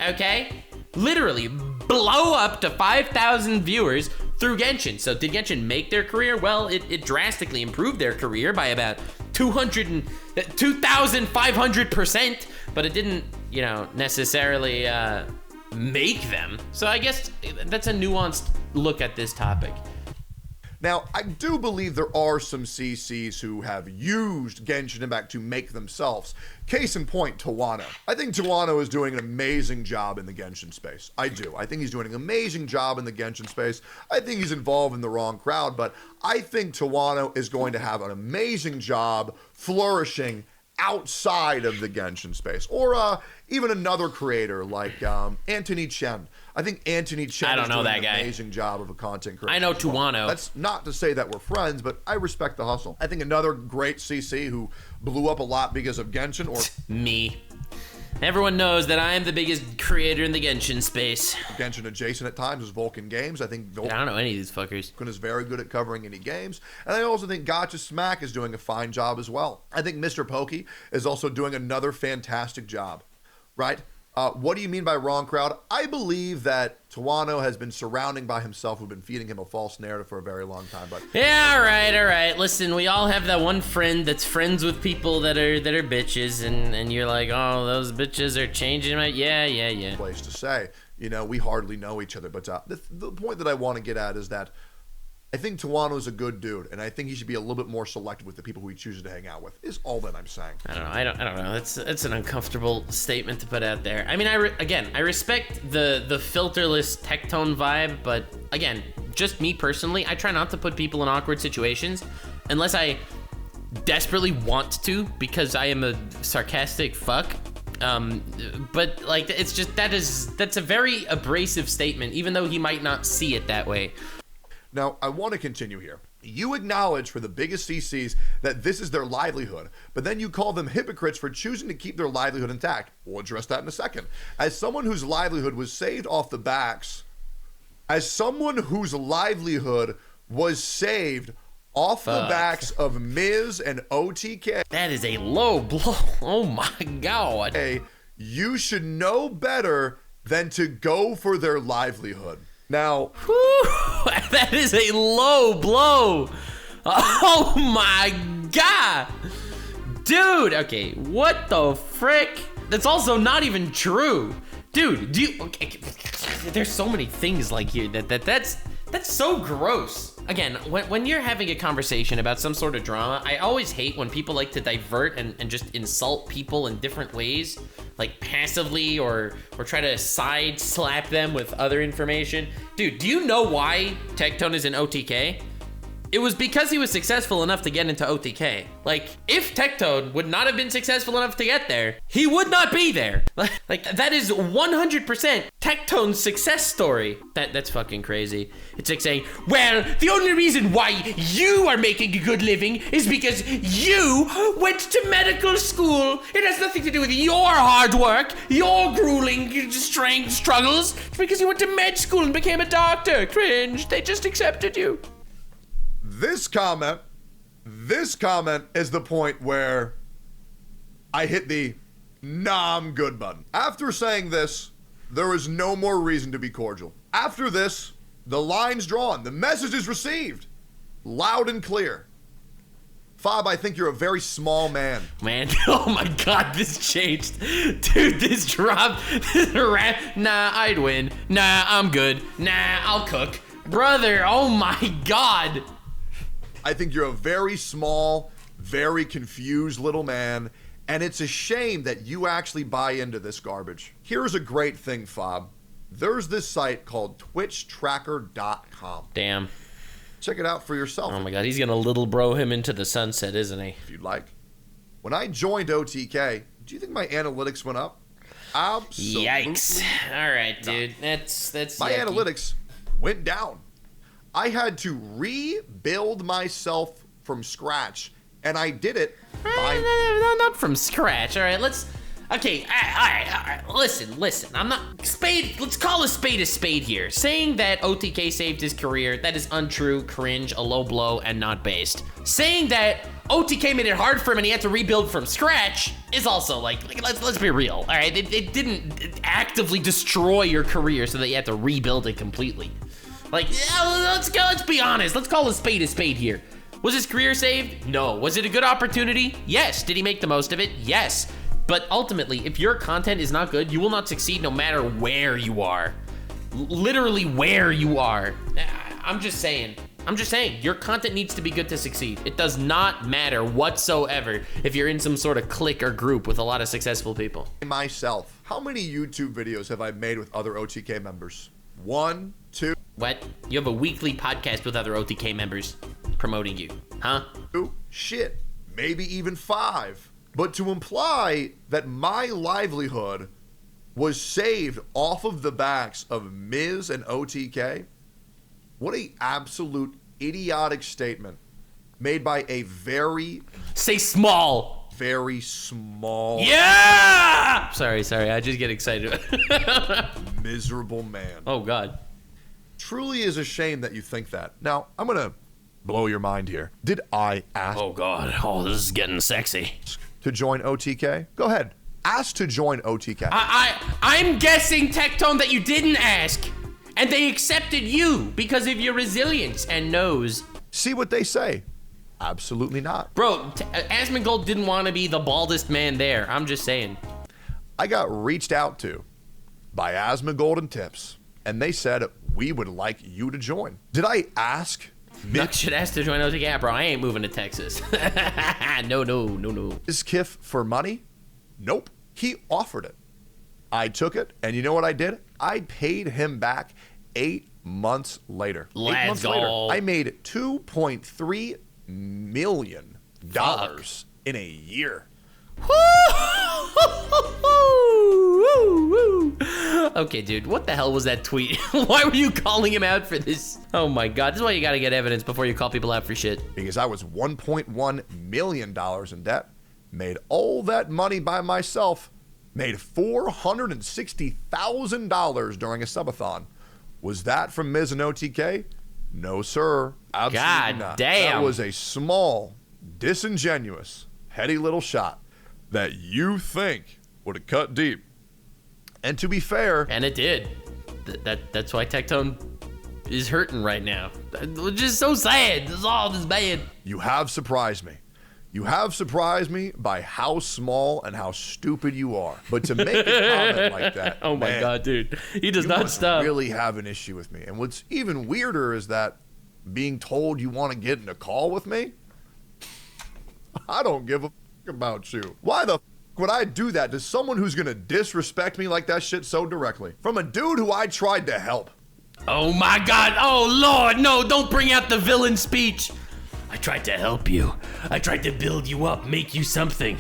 Speaker 1: okay? Literally blow up to 5,000 viewers through Genshin. So did Genshin make their career? Well, it drastically improved their career by about 2,500%, but it didn't, necessarily make them. So I guess that's a nuanced look at this topic.
Speaker 2: Now, I do believe there are some CCs who have used Genshin Impact to make themselves. Case in point, Tawano. I think Tawano is doing an amazing job in the Genshin space. I do. I think he's doing an amazing job in the Genshin space. I think he's involved in the wrong crowd, but I think Tawano is going to have an amazing job flourishing outside of the Genshin space, or even another creator like Anthony Chen. I think Anthony Chen is doing an amazing job of a content creator.
Speaker 1: I know Tuano.
Speaker 2: That's not to say that we're friends, but I respect the hustle. I think another great CC who blew up a lot because of Genshin, or
Speaker 1: me. Everyone knows that I am the biggest creator in the Genshin space.
Speaker 2: Genshin adjacent at times is Vulcan Games. I think Vulcan,
Speaker 1: I don't know any of these fuckers.
Speaker 2: Is very good at covering any games. And I also think Gotcha Smack is doing a fine job as well. I think Mr. Pokey is also doing another fantastic job, right? What do you mean by wrong crowd? I believe that Tawano has been surrounding by himself who've been feeding him a false narrative for a very long time. But
Speaker 1: yeah, all right. Listen, we all have that one friend that's friends with people that are bitches, and you're like, oh, those bitches are changing my... Yeah.
Speaker 2: Place to say, we hardly know each other. But the point that I want to get at is that I think Tawano's a good dude, and I think he should be a little bit more selective with the people who he chooses to hang out with, is all that I'm saying.
Speaker 1: I don't know. That's an uncomfortable statement to put out there. I mean, I respect the filterless Tectone vibe, but again, just me personally, I try not to put people in awkward situations unless I desperately want to, because I am a sarcastic fuck. But like, it's just, that's a very abrasive statement, even though he might not see it that way.
Speaker 2: Now, I want to continue here. You acknowledge for the biggest CCs that this is their livelihood, but then you call them hypocrites for choosing to keep their livelihood intact. We'll address that in a second. As someone whose livelihood was saved off the backs, of Miz and OTK.
Speaker 1: That is a low blow. Oh my God.
Speaker 2: Hey, you should know better than to go for their livelihood. Now,
Speaker 1: that is a low blow. Oh my God. Dude, okay, what the frick? That's also not even true. Dude, okay, there's so many things like here that's so gross. Again, when you're having a conversation about some sort of drama, I always hate when people like to divert and just insult people in different ways, like passively or try to side slap them with other information. Dude, do you know why Tectone is in OTK? It was because he was successful enough to get into OTK. Like, if Tectone would not have been successful enough to get there, he would not be there. Like, that is 100% Tectone's success story. That's fucking crazy. It's like saying, well, the only reason why you are making a good living is because you went to medical school. It has nothing to do with your hard work, your grueling strength struggles. It's because you went to med school and became a doctor. Cringe. They just accepted you.
Speaker 2: This comment is the point where I hit the nah, I'm good button. After saying this, there is no more reason to be cordial. After this, the line's drawn. The message is received. Loud and clear. Fob, I think you're a very small man.
Speaker 1: Man, oh my God, this changed. Dude, this drop, this rap. Nah, I'd win. Nah, I'm good. Nah, I'll cook. Brother, oh my God.
Speaker 2: I think you're a very small, very confused little man, and it's a shame that you actually buy into this garbage. Here's a great thing, Fob. There's this site called twitchtracker.com.
Speaker 1: Damn.
Speaker 2: Check it out for yourself.
Speaker 1: Oh my God, he's gonna little bro him into the sunset, isn't he?
Speaker 2: If you'd like. When I joined OTK, do you think my analytics went up? Absolutely.
Speaker 1: Yikes. All right, dude. That's
Speaker 2: my
Speaker 1: yucky.
Speaker 2: Analytics went down. I had to rebuild myself from scratch, and I did it by...
Speaker 1: No, not from scratch. All right, let's... Okay, all right. Listen. I'm not... Let's call a spade here. Saying that OTK saved his career, that is untrue, cringe, a low blow, and not based. Saying that OTK made it hard for him and he had to rebuild from scratch is also, like let's be real, all right? It didn't actively destroy your career so that you had to rebuild it completely. Like, yeah, let's be honest. Let's call a spade here. Was his career saved? No. Was it a good opportunity? Yes. Did he make the most of it? Yes. But ultimately, if your content is not good, you will not succeed no matter where you are. Literally where you are. I'm just saying, your content needs to be good to succeed. It does not matter whatsoever if you're in some sort of clique or group with a lot of successful people.
Speaker 2: Myself, how many YouTube videos have I made with other OTK members? 1, 2.
Speaker 1: What? You have a weekly podcast with other OTK members promoting you, huh?
Speaker 2: 2, shit, maybe even 5. But to imply that my livelihood was saved off of the backs of Miz and OTK, what a absolute idiotic statement made by a very...
Speaker 1: Say small.
Speaker 2: Very small...
Speaker 1: Yeah! Sorry, I just get excited.
Speaker 2: miserable man.
Speaker 1: Oh, God.
Speaker 2: Truly is a shame that you think that. Now, I'm gonna blow your mind here. Did I ask...
Speaker 1: Oh, God. Oh, this is getting sexy.
Speaker 2: ...to join OTK? Go ahead. Ask to join OTK.
Speaker 1: I'm guessing, Tectone, that you didn't ask. And they accepted you because of your resilience and nose.
Speaker 2: See what they say. Absolutely not.
Speaker 1: Bro, asmongold didn't want to be the baldest man there. I'm just saying.
Speaker 2: I got reached out to by asmongold and Tips, and they said, we would like you to join. Did I ask?
Speaker 1: Nux should ask to join OTK. Yeah, bro, I ain't moving to Texas. No.
Speaker 2: Is Kiff for money? Nope. He offered it. I took it, and you know what I did? I paid him back 8 months later.
Speaker 1: Let's go.
Speaker 2: I made $2.3 million in a year.
Speaker 1: Woo! Okay, dude, what the hell was that tweet? Why were you calling him out for this? Oh my god, this is why you gotta get evidence before you call people out for shit.
Speaker 2: Because I was $1.1 million in debt, made all that money by myself, made $460,000 during a subathon. Was that from Miz and OTK? No, sir. Absolutely
Speaker 1: God
Speaker 2: not.
Speaker 1: damn.
Speaker 2: That was a small, disingenuous, heady little shot that you think would have cut deep. And to be fair...
Speaker 1: And it did. That's why Tectone is hurting right now. Which is so sad. This is all this bad.
Speaker 2: You have surprised me. You have surprised me by how small and how stupid you are. But to make a comment like that,
Speaker 1: oh my
Speaker 2: man,
Speaker 1: god, dude, he does
Speaker 2: you
Speaker 1: not
Speaker 2: must
Speaker 1: stop.
Speaker 2: really have an issue with me. And what's even weirder is that being told you want to get in a call with me, I don't give a f about you. Why the f would I do that to someone who's gonna disrespect me like that shit so directly? From a dude who I tried to help.
Speaker 1: Oh my god, oh lord, no, don't bring out the villain speech. I tried to help you. I tried to build you up, make you something.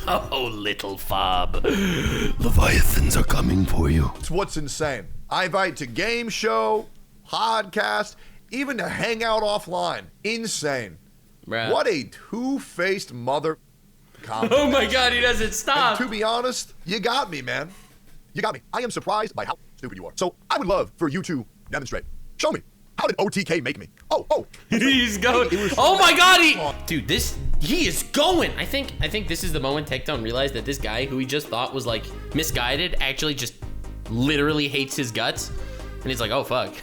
Speaker 1: Oh, little fob. Leviathans are coming for you.
Speaker 2: It's what's insane. I invite to game show, podcast, even to hang out offline. Insane.
Speaker 1: Bruh.
Speaker 2: What a two-faced mother...
Speaker 1: Oh my god, he doesn't stop.
Speaker 2: And to be honest, you got me, man. You got me. I am surprised by how stupid you are. So I would love for you to demonstrate. Show me. How did OTK make me? Oh.
Speaker 1: He's going. Oh my god, dude, he is going. I think this is the moment Tectone realized that this guy who he just thought was like misguided actually just literally hates his guts. And he's like, oh fuck.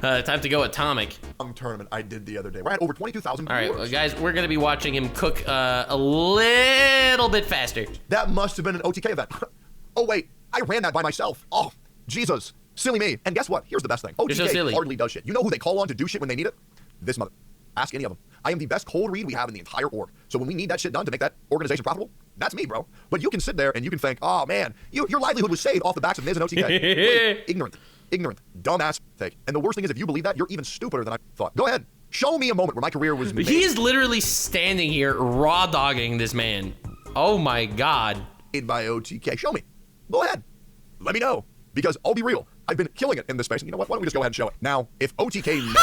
Speaker 1: Time to go atomic.
Speaker 2: Tournament I did the other day. We're at over 22,000
Speaker 1: viewers. All right, well, guys, we're gonna be watching him cook a little bit faster.
Speaker 2: That must have been an OTK event. Oh wait, I ran that by myself. Oh, Jesus. Silly me. And guess what? Here's the best thing. OTK
Speaker 1: so
Speaker 2: hardly does shit. You know who they call on to do shit when they need it? This mother. Ask any of them. I am the best cold read we have in the entire org. So when we need that shit done to make that organization profitable, that's me, bro. But you can sit there and you can think, oh man, your livelihood was saved off the backs of Miz and OTK. Wait, ignorant, dumbass take. And the worst thing is if you believe that, you're even stupider than I thought. Go ahead. Show me a moment where my career was made.
Speaker 1: He is literally standing here raw dogging this man. Oh my god.
Speaker 2: Made by OTK. Show me. Go ahead. Let me know. Because I'll be real. I've been killing it in this space. And you know what? Why don't we just go ahead and show it? Now, if OTK made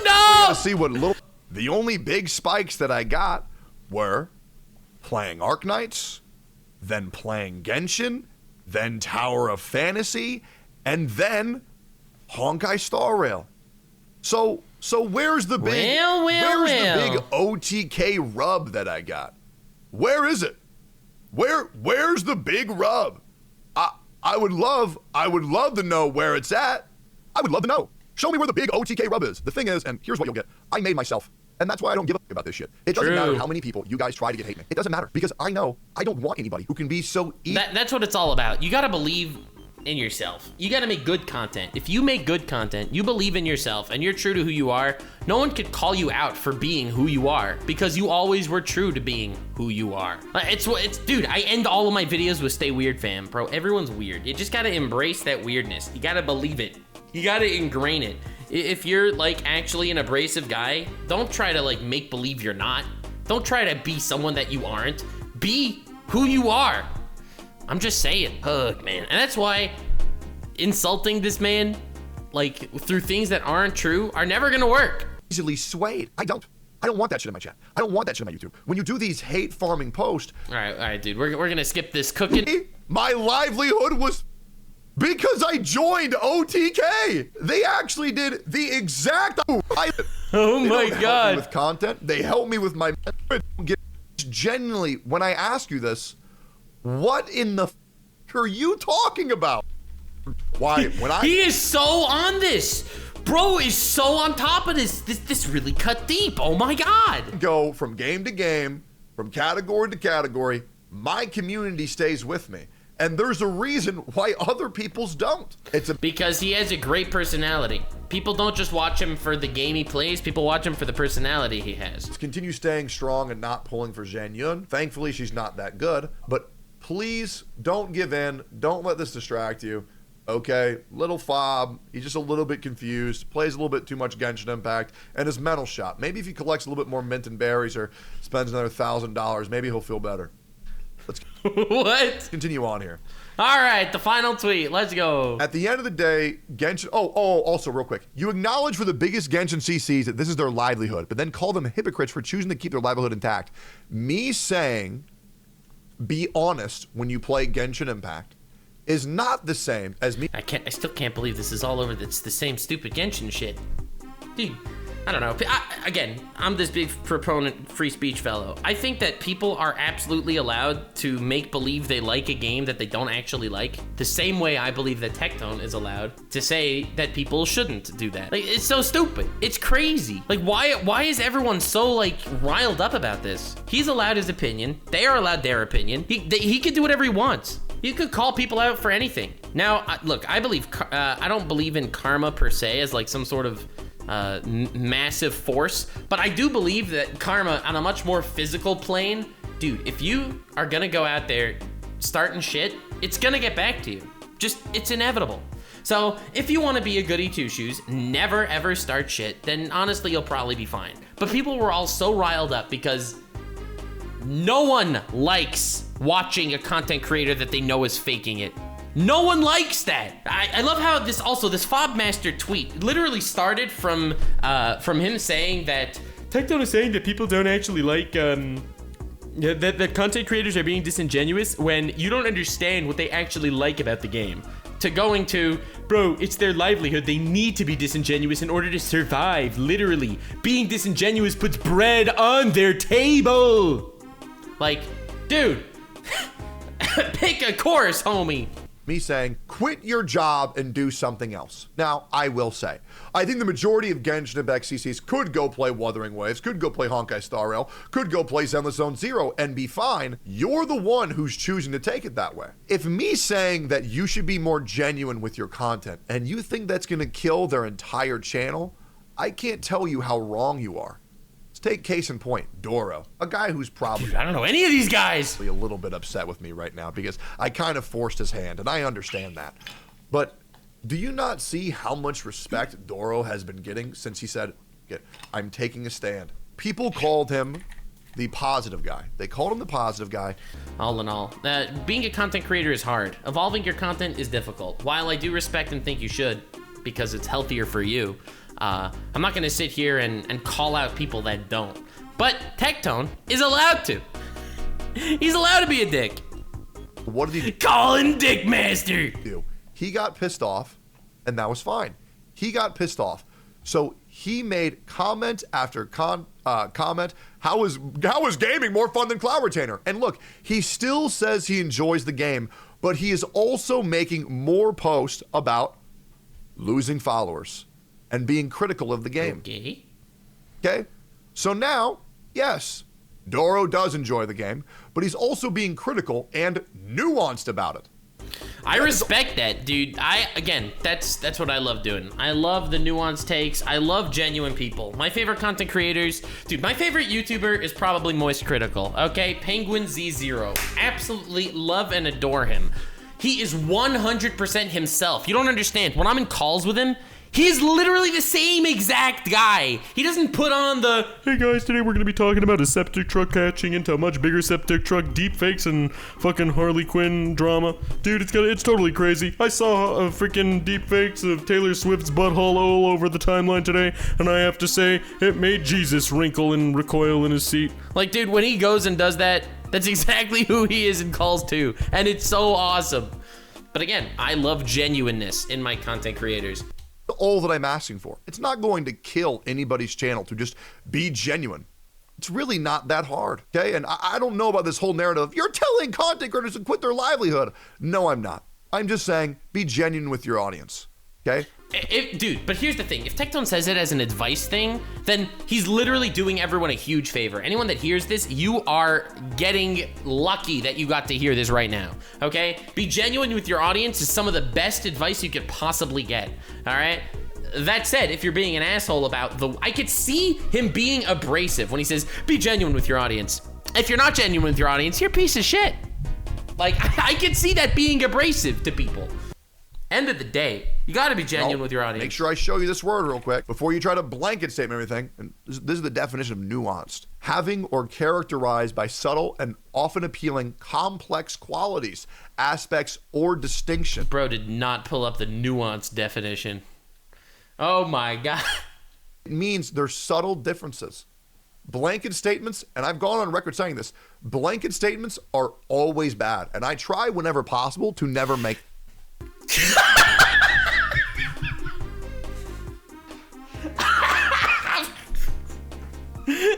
Speaker 1: no!
Speaker 2: to see what little... The only big spikes that I got were playing Arknights, then playing Genshin, then Tower of Fantasy, and then Honkai Star Rail. So where's the big... the big OTK rub that I got? Where is it? Where's the big rub? I would love to know where it's at. I would love to know. Show me where the big OTK rub is. The thing is, and here's what you'll get. I made myself. And that's why I don't give a about this shit. It doesn't matter how many people you guys try to get hate me. It doesn't matter because I know I don't want anybody who can be so easy.
Speaker 1: That's what it's all about. You gotta believe in yourself. You gotta make good content. If you make good content, you believe in yourself and you're true to who you are, no one could call you out for being who you are because you always were true to being who you are. Dude, I end all of my videos with stay weird, fam. Bro, everyone's weird. You just gotta embrace that weirdness. You gotta believe it. You gotta ingrain it. If you're like actually an abrasive guy, don't try to like make believe you're not. Don't try to be someone that you aren't. Be who you are. I'm just saying, ugh, man. And that's why insulting this man, like through things that aren't true, are never gonna work.
Speaker 2: Easily swayed. I don't want that shit in my chat. I don't want that shit in my YouTube. When you do these hate farming posts.
Speaker 1: All right, dude. We're gonna skip this cooking.
Speaker 2: My livelihood was because I joined OTK. They actually did the exact.
Speaker 1: Oh my god.
Speaker 2: Help me with content. They help me with my. Genuinely, when I ask you this. What in the f are you talking about? Why?
Speaker 1: He is so on this. Bro is so on top of this. This really cut deep. Oh my god.
Speaker 2: Go from game to game, from category to category. My community stays with me. And there's a reason why other people's don't.
Speaker 1: Because he has a great personality. People don't just watch him for the game he plays. People watch him for the personality he has.
Speaker 2: Continue staying strong and not pulling for Zhang Yun. Thankfully, she's not that good. But please don't give in. Don't let this distract you. Okay, little fob. He's just a little bit confused. Plays a little bit too much Genshin Impact. And his mental shot. Maybe if he collects a little bit more mint and berries or spends another $1,000, maybe he'll feel better. Let's
Speaker 1: what?
Speaker 2: Continue on here.
Speaker 1: All right, the final tweet. Let's go.
Speaker 2: At the end of the day, Genshin... also real quick. You acknowledge for the biggest Genshin CCs that this is their livelihood, but then call them hypocrites for choosing to keep their livelihood intact. Me saying, be honest when you play Genshin Impact is not the same as me...
Speaker 1: I still can't believe this is all over. It's the same stupid Genshin shit. Dude, I don't know. Again, I'm this big proponent, free speech fellow. I think that people are absolutely allowed to make believe they like a game that they don't actually like. The same way I believe that Tectone is allowed to say that people shouldn't do that. Like, it's so stupid. It's crazy. Like, why is everyone so, like, riled up about this? He's allowed his opinion. They are allowed their opinion. He can do whatever he wants. He could call people out for anything. Now, look, I don't believe in karma per se as, like, some sort of massive force, but I do believe that karma on a much more physical plane, dude, if you are gonna go out there starting shit, it's gonna get back to you. It's inevitable. So if you want to be a goody two-shoes, never ever start shit, then honestly you'll probably be fine. But people were all so riled up because no one likes watching a content creator that they know is faking it. No one likes that. I love how this Fobmaster tweet literally started from him saying that Tectone is saying that people don't actually like that content creators are being disingenuous when you don't understand what they actually like about the game. To going to, bro, it's their livelihood. They need to be disingenuous in order to survive. Literally, being disingenuous puts bread on their table. Like, dude, pick a course, homie.
Speaker 2: Me saying, quit your job and do something else. Now, I will say, I think the majority of Genshin Impact CCs could go play Wuthering Waves, could go play Honkai Star Rail, could go play Zenless Zone Zero and be fine. You're the one who's choosing to take it that way. If me saying that you should be more genuine with your content and you think that's going to kill their entire channel, I can't tell you how wrong you are. Take case in point, Doro, a guy who's probably...
Speaker 1: Dude, I don't know any of these guys.
Speaker 2: ...a little bit upset with me right now because I kind of forced his hand, and I understand that. But do you not see how much respect Doro has been getting since he said, I'm taking a stand? People called him the positive guy. They called him the positive guy.
Speaker 1: All in all, being a content creator is hard. Evolving your content is difficult. While I do respect and think you should, because it's healthier for you, I'm not gonna sit here and call out people that don't. But Tectone is allowed to. He's allowed to be a dick.
Speaker 2: What did he
Speaker 1: call him Dick Master?
Speaker 2: Do? He got pissed off, and that was fine. He got pissed off. So he made comment after comment. How is gaming more fun than Cloud Retainer? And look, he still says he enjoys the game, but he is also making more posts about losing followers and being critical of the game. Okay? So now, yes, Doro does enjoy the game, but he's also being critical and nuanced about it.
Speaker 1: I respect that, dude. Again, that's what I love doing. I love the nuanced takes. I love genuine people. My favorite content creators, dude, my favorite YouTuber is probably Moist Critical, okay? Penguin Z0. Absolutely love and adore him. He is 100% himself. You don't understand. When I'm in calls with him, he's literally the same exact guy. He doesn't put on the, hey guys, today we're gonna be talking about a septic truck hatching into a much bigger septic truck, deepfakes and fucking Harley Quinn drama. Dude, it's totally crazy. I saw freaking deepfakes of Taylor Swift's butthole all over the timeline today, and I have to say, it made Jesus wrinkle and recoil in his seat. Like, dude, when he goes and does that, that's exactly who he is in calls too, and it's so awesome. But again, I love genuineness in my content creators.
Speaker 2: All that I'm asking for. It's not going to kill anybody's channel to just be genuine. It's really not that hard, okay? And I don't know about this whole narrative. You're telling content creators to quit their livelihood. No, I'm not. I'm just saying be genuine with your audience, okay?
Speaker 1: Dude, but here's the thing. If Tectone says it as an advice thing, then he's literally doing everyone a huge favor. Anyone that hears this, you are getting lucky that you got to hear this right now, okay? Be genuine with your audience is some of the best advice you could possibly get, all right? That said, if you're being an asshole about I could see him being abrasive when he says, be genuine with your audience. If you're not genuine with your audience, you're a piece of shit. Like, I could see that being abrasive to people. End of the day, you gotta be genuine with your audience.
Speaker 2: Make sure I show you this word real quick before you try to blanket statement everything. And this is the definition of nuanced. Having or characterized by subtle and often appealing complex qualities, aspects, or distinction.
Speaker 1: Bro did not pull up the nuance definition. Oh my God.
Speaker 2: It means there's subtle differences. Blanket statements, and I've gone on record saying this, blanket statements are always bad. And I try whenever possible to never make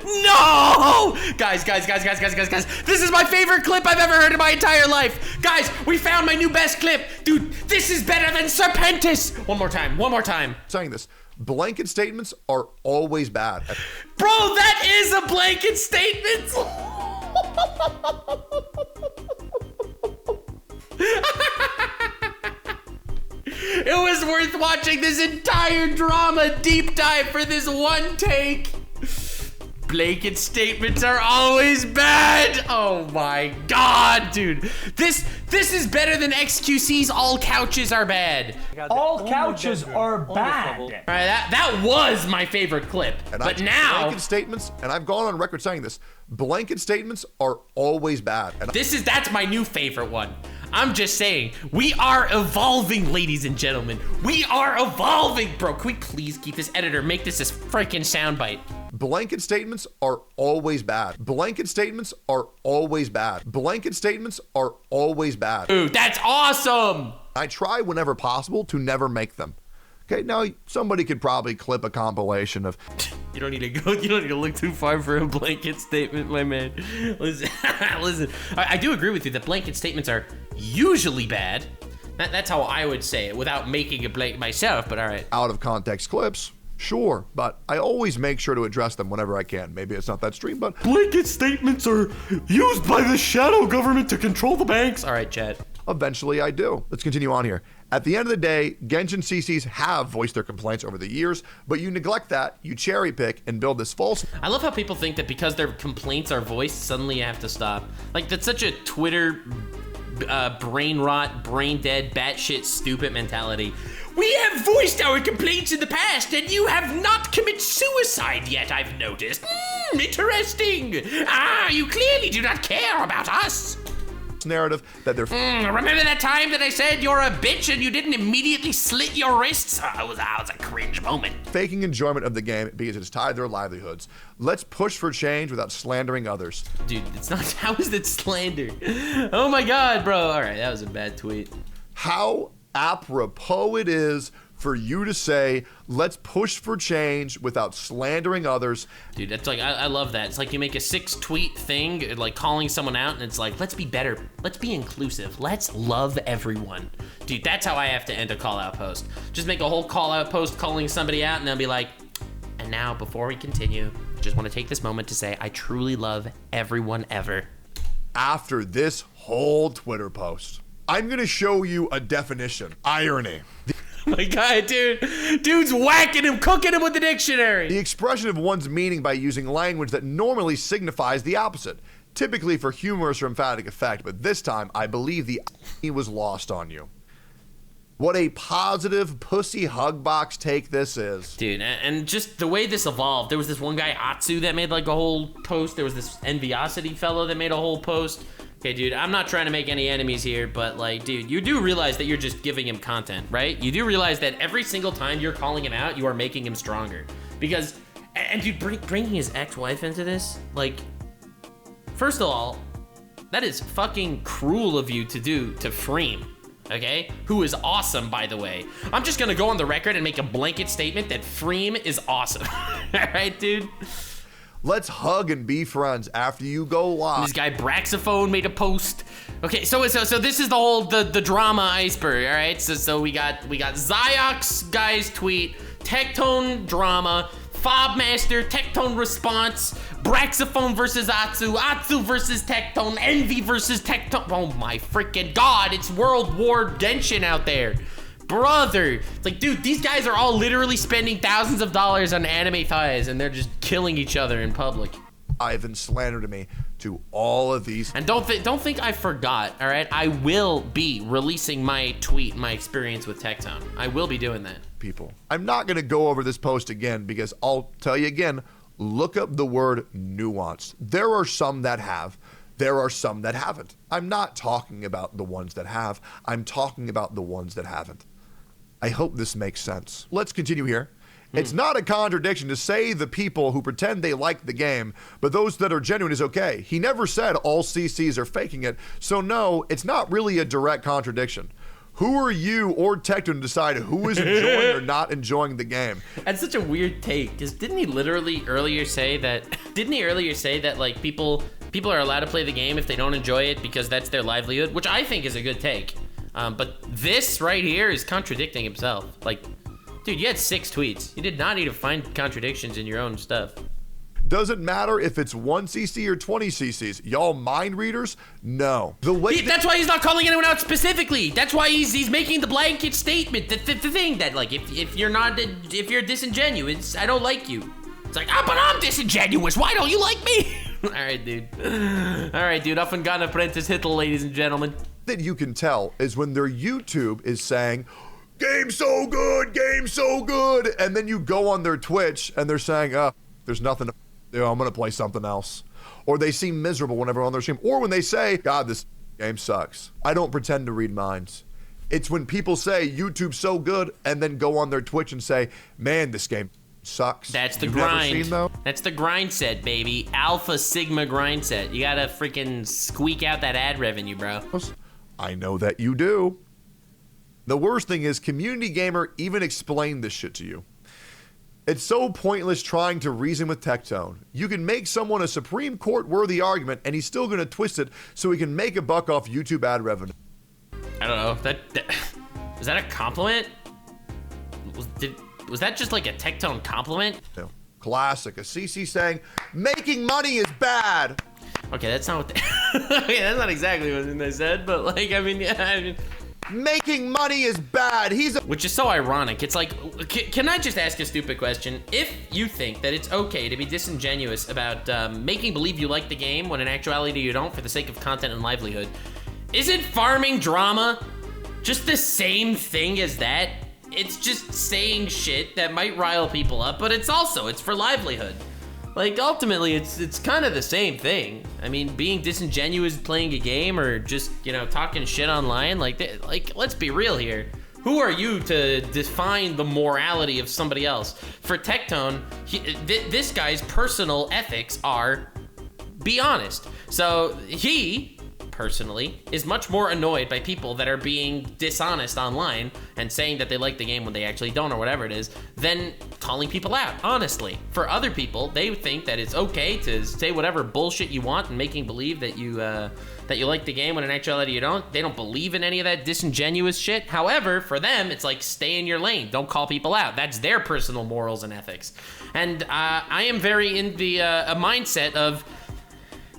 Speaker 1: No! Guys. This is my favorite clip I've ever heard in my entire life. Guys, we found my new best clip. Dude, this is better than Serpentis. One more time.
Speaker 2: saying this. Blanket statements are always bad.
Speaker 1: Bro, that is a blanket statement. It was worth watching this entire drama deep dive for this one take. Blanket statements are always bad. Oh my God, dude. This is better than XQC's all couches are bad.
Speaker 3: All couches are bad.
Speaker 1: All right, that was my favorite clip. But now
Speaker 2: blanket statements, and I've gone on record saying this, blanket statements are always bad. And
Speaker 1: that's my new favorite one. I'm just saying, we are evolving, ladies and gentlemen. We are evolving, bro. Can we please keep this editor, make this a freaking soundbite?
Speaker 2: blanket statements are always bad. Blanket statements are always bad. Blanket statements are always bad.
Speaker 1: Ooh, that's awesome.
Speaker 2: I try whenever possible to never make them. Okay, now somebody could probably clip a compilation of.
Speaker 1: You don't need to look too far for a blanket statement, my man. Listen, listen. I do agree with you that blanket statements are usually bad. That's how I would say it without making a blanket myself, but all right.
Speaker 2: Out of context clips, sure, but I always make sure to address them whenever I can. Maybe it's not that stream, but.
Speaker 4: Blanket statements are used by the shadow government to control the banks.
Speaker 1: All right, Chad.
Speaker 2: Eventually I do. Let's continue on here. At the end of the day, Genshin CCs have voiced their complaints over the years, but you neglect that, you cherry pick, and build this false.
Speaker 1: I love how people think that because their complaints are voiced, suddenly you have to stop. Like, that's such a Twitter brain rot, brain dead, batshit stupid mentality. We have voiced our complaints in the past, and you have not committed suicide yet, I've noticed. Interesting. You clearly do not care about us.
Speaker 2: Narrative that they're
Speaker 1: remember that time that I said you're a bitch and you didn't immediately slit your wrists? That was a cringe moment.
Speaker 2: Faking enjoyment of the game because it's tied their livelihoods. Let's push for change without slandering others.
Speaker 1: Dude, it's not. How is that slander? Oh my God, bro. All right, that was a bad tweet.
Speaker 2: How apropos it is for you to say, let's push for change without slandering others.
Speaker 1: Dude, that's like, I love that. It's like you make a 6-tweet thing, like calling someone out, and it's like, let's be better. Let's be inclusive. Let's love everyone. Dude, that's how I have to end a call-out post. Just make a whole call-out post calling somebody out, and then be like, and now, before we continue, I just want to take this moment to say I truly love everyone ever.
Speaker 2: After this whole Twitter post, I'm gonna show you a definition. Irony.
Speaker 1: My God, dude's whacking him, cooking him with the dictionary.
Speaker 2: The expression of one's meaning by using language that normally signifies the opposite, typically for humorous or emphatic effect, but this time I believe the irony was lost on you. What a positive pussy hug box take this is.
Speaker 1: Dude, and just the way this evolved, there was this one guy, Atsu, that made like a whole post. There was this enviousity fellow that made a whole post. Okay, dude, I'm not trying to make any enemies here, but like, dude, you do realize that you're just giving him content, right? You do realize that every single time you're calling him out, you are making him stronger. Because, and dude, bringing his ex-wife into this, like, first of all, that is fucking cruel of you to do to Fream, okay? Who is awesome, by the way. I'm just gonna go on the record and make a blanket statement that Fream is awesome. All right, dude?
Speaker 2: Let's hug and be friends after you go live.
Speaker 1: This guy Braxophone made a post. Okay, so this is the whole the drama iceberg, all right? So we got Zyok's guy's tweet, Tectone drama, Fobmaster, Tectone response, Braxophone versus Atsu, Atsu versus Tectone, Envy versus Tectone. Oh my freaking God, it's World War Genshin out there. Brother, it's like, dude, these guys are all literally spending thousands of dollars on anime thighs and they're just killing each other in public.
Speaker 2: live and slander to me to all of these.
Speaker 1: And don't think I forgot, all right? I will be releasing my tweet, my experience with Tectone. I will be doing that.
Speaker 2: People. I'm not going to go over this post again because I'll tell you again, look up the word nuance. There are some that have. There are some that haven't. I'm not talking about the ones that have. I'm talking about the ones that haven't. I hope this makes sense. Let's continue here. It's not a contradiction to say the people who pretend they like the game, but those that are genuine is okay. He never said all CCs are faking it, so no, it's not really a direct contradiction. Who are you or Tectone to decide who is enjoying or not enjoying the game?
Speaker 1: That's such a weird take, because didn't he earlier say that like people are allowed to play the game if they don't enjoy it because that's their livelihood, which I think is a good take. But this right here is contradicting himself. Like, dude, you had 6 tweets. You did not need to find contradictions in your own stuff.
Speaker 2: Doesn't matter if it's 1 CC or 20 CCs. Y'all mind readers? No.
Speaker 1: That's why he's not calling anyone out specifically. That's why he's making the blanket statement. The thing that, like, if you're disingenuous, I don't like you. It's like, but I'm disingenuous. Why don't you like me? All right, dude. Often gone apprentice Hitler, ladies and gentlemen.
Speaker 2: That you can tell is when their YouTube is saying, game's so good, and then you go on their Twitch and they're saying, there's nothing to do, I'm gonna play something else. Or they seem miserable whenever on their stream. Or when they say, God, this game sucks. I don't pretend to read minds. It's when people say YouTube's so good and then go on their Twitch and say, man, this game sucks.
Speaker 1: That's the
Speaker 2: You've
Speaker 1: grind.
Speaker 2: never seen, though?
Speaker 1: That's the grind set, baby. Alpha Sigma grind set. You gotta freaking squeak out that ad revenue, bro.
Speaker 2: I know that you do. The worst thing is Community Gamer even explained this shit to you. It's so pointless trying to reason with Tectone. You can make someone a Supreme Court worthy argument and he's still gonna twist it so he can make a buck off YouTube ad revenue.
Speaker 1: I don't know. Was that a compliment? Was that just like a Tectone compliment?
Speaker 2: No. Classic. A CC saying, making money is bad.
Speaker 1: Okay, that's not what okay, that's not exactly what they said, but like, I mean, yeah,
Speaker 2: making money is bad.
Speaker 1: Which is so ironic. It's like, can I just ask a stupid question? If you think that it's okay to be disingenuous about making believe you like the game when in actuality you don't for the sake of content and livelihood, isn't farming drama just the same thing as that? It's just saying shit that might rile people up, but it's for livelihood. Like, ultimately, it's kind of the same thing. I mean, being disingenuous playing a game or just, talking shit online, like let's be real here. Who are you to define the morality of somebody else? For Tectone, this guy's personal ethics are, be honest. So he, personally, is much more annoyed by people that are being dishonest online and saying that they like the game when they actually don't or whatever it is, than calling people out, honestly. For other people, they think that it's okay to say whatever bullshit you want and making believe that you like the game when in actuality you don't. They don't believe in any of that disingenuous shit. However, for them, it's like, stay in your lane. Don't call people out. That's their personal morals and ethics. And I am very in the a mindset of,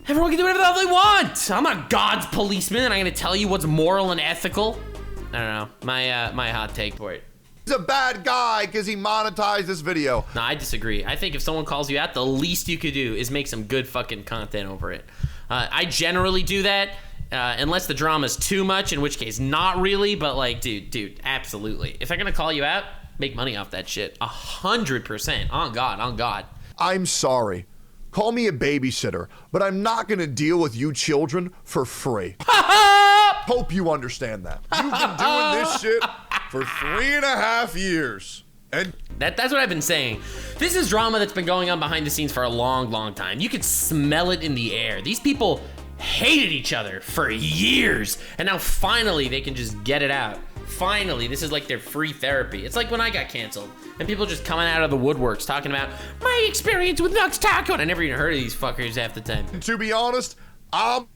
Speaker 1: everyone can do whatever the hell they want. I'm not God's policeman and I'm gonna tell you what's moral and ethical. I don't know, my hot take for it.
Speaker 2: He's a bad guy because he monetized this video.
Speaker 1: No, I disagree. I think if someone calls you out, the least you could do is make some good fucking content over it. I generally do that, unless the drama's too much, in which case not really, but like, dude, absolutely. If I'm gonna call you out, make money off that shit. 100%, on God.
Speaker 2: I'm sorry. Call me a babysitter, but I'm not gonna deal with you children for free. Hope you understand that. You've been doing this shit for 3.5 years. And
Speaker 1: that's what I've been saying. This is drama that's been going on behind the scenes for a long time. You could smell it in the air. These people hated each other for years, and now finally they can just get it out. Finally, this is like their free therapy. It's like when I got canceled, and people just coming out of the woodworks talking about my experience with Nuxanor, and I never even heard of these fuckers half the time.
Speaker 2: To be honest, I'm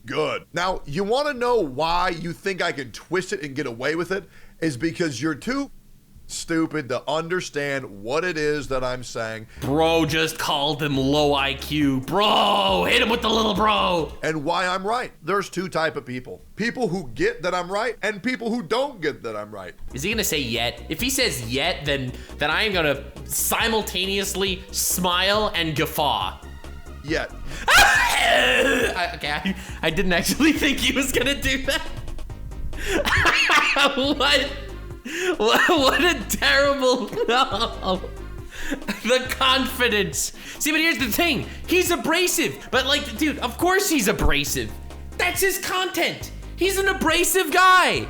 Speaker 2: good. Now, you want to know why you think I can twist it and get away with it? Is because you're too stupid to understand what it is that I'm saying.
Speaker 1: Bro just called him low IQ. Bro, hit him with the little bro.
Speaker 2: And why I'm right. There's two type of people. People who get that I'm right and people who don't get that I'm right.
Speaker 1: Is he gonna say yet? If he says yet, then I am gonna simultaneously smile and guffaw.
Speaker 2: yet.
Speaker 1: Okay, I didn't actually think he was gonna do that. What a terrible, no. The confidence. See, but here's the thing. He's abrasive, but like, dude, of course he's abrasive. That's his content. He's an abrasive guy.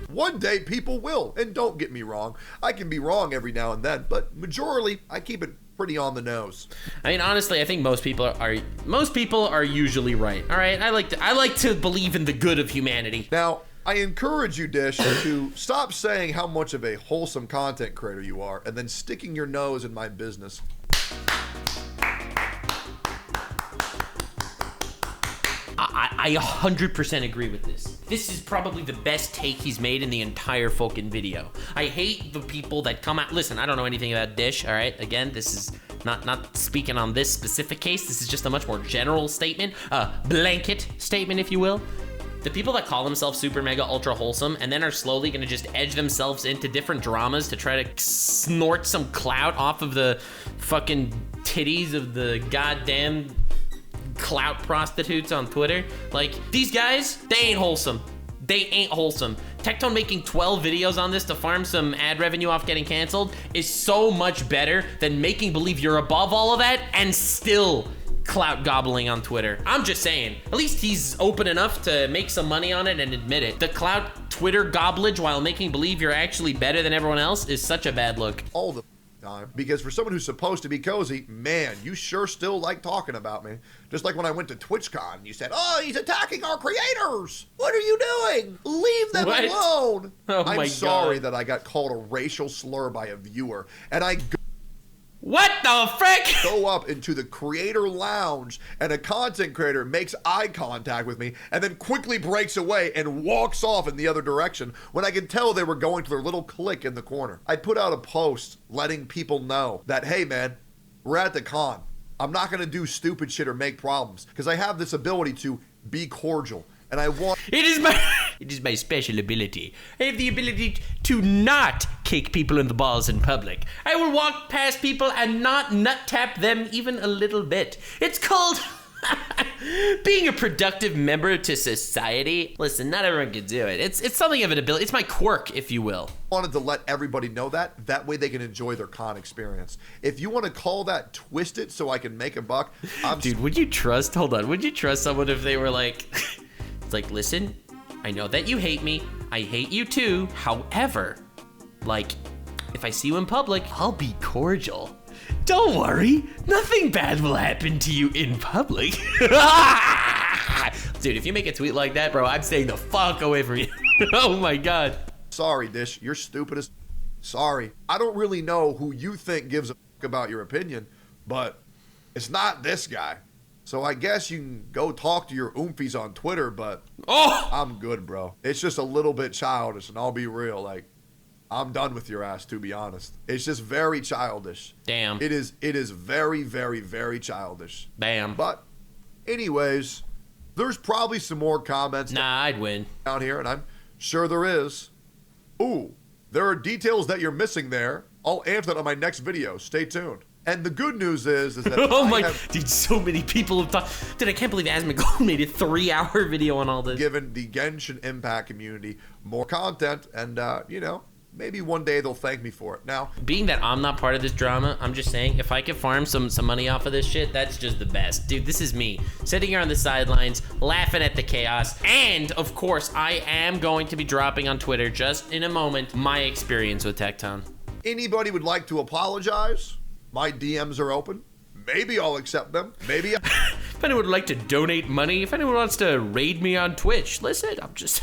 Speaker 2: One day people will, and don't get me wrong, I can be wrong every now and then, but majorly I keep it pretty on the nose.
Speaker 1: I mean, honestly, I think most people are usually right. All right, I like to believe in the good of humanity.
Speaker 2: Now, I encourage you, Dish, to stop saying how much of a wholesome content creator you are, and then sticking your nose in my business.
Speaker 1: I 100% agree with this. This is probably the best take he's made in the entire fucking video. I hate the people that come out. Listen, I don't know anything about Dish, all right? Again, this is not speaking on this specific case. This is just a much more general statement, blanket statement, if you will. The people that call themselves super mega ultra wholesome and then are slowly gonna just edge themselves into different dramas to try to snort some clout off of the fucking titties of the goddamn clout prostitutes on Twitter. Like, these guys, they ain't wholesome. They ain't wholesome. Tectone making 12 videos on this to farm some ad revenue off getting canceled is so much better than making believe you're above all of that and still clout gobbling on Twitter. I'm just saying, at least he's open enough to make some money on it and admit it. The clout Twitter gobblage while making believe you're actually better than everyone else is such a bad look.
Speaker 2: All the time. Because for someone who's supposed to be cozy, man, you sure still like talking about me. Just like when I went to TwitchCon, you said, oh, he's attacking our creators. What are you doing? Leave them alone.
Speaker 1: Oh
Speaker 2: I'm
Speaker 1: my
Speaker 2: sorry
Speaker 1: God.
Speaker 2: that I got called a racial slur by a viewer, and I
Speaker 1: What the frick?
Speaker 2: go up into the creator lounge and a content creator makes eye contact with me and then quickly breaks away and walks off in the other direction when I could tell they were going to their little clique in the corner. I put out a post letting people know that, hey man, we're at the con. I'm not gonna do stupid shit or make problems because I have this ability to be cordial. And I want
Speaker 1: It is my special ability. I have the ability to not kick people in the balls in public. I will walk past people and not nut tap them even a little bit. It's called being a productive member to society. Listen, not everyone can do it. It's something of an ability. It's my quirk, if you will.
Speaker 2: wanted to let everybody know that way they can enjoy their con experience. If you want to call that twisted so I can make a buck,
Speaker 1: Dude, would you trust someone if they were like, it's like, listen, I know that you hate me. I hate you too. However, like, if I see you in public, I'll be cordial. Don't worry, nothing bad will happen to you in public. Dude, if you make a tweet like that, bro, I'm staying the fuck away from you. Oh my God.
Speaker 2: Sorry, Dish, you're stupid as... Sorry. I don't really know who you think gives a fuck about your opinion, but it's not this guy. So I guess you can go talk to your oomfies on Twitter, but I'm good, bro. It's just a little bit childish, and I'll be real, like, I'm done with your ass, to be honest. It's just very childish.
Speaker 1: Damn.
Speaker 2: It is very, very, very childish.
Speaker 1: Bam.
Speaker 2: But anyways, there's probably some more comments
Speaker 1: Nah, I'd win.
Speaker 2: down here, and I'm sure there is. Ooh, there are details that you're missing there. I'll answer that on my next video. Stay tuned. And the good news is that
Speaker 1: Oh my, dude, so many people have thought, dude, I can't believe Asmongold made a 3-hour video on all this.
Speaker 2: given the Genshin Impact community more content, and you know, maybe one day they'll thank me for it. Now,
Speaker 1: Being that I'm not part of this drama, I'm just saying, if I could farm some money off of this shit, that's just the best. Dude, this is me, sitting here on the sidelines, laughing at the chaos, and, of course, I am going to be dropping on Twitter, just in a moment, my experience with Tectone.
Speaker 2: anybody would like to apologize? My DMs are open. Maybe I'll accept them. Maybe
Speaker 1: If anyone would like to donate money, if anyone wants to raid me on Twitch, listen, I'm just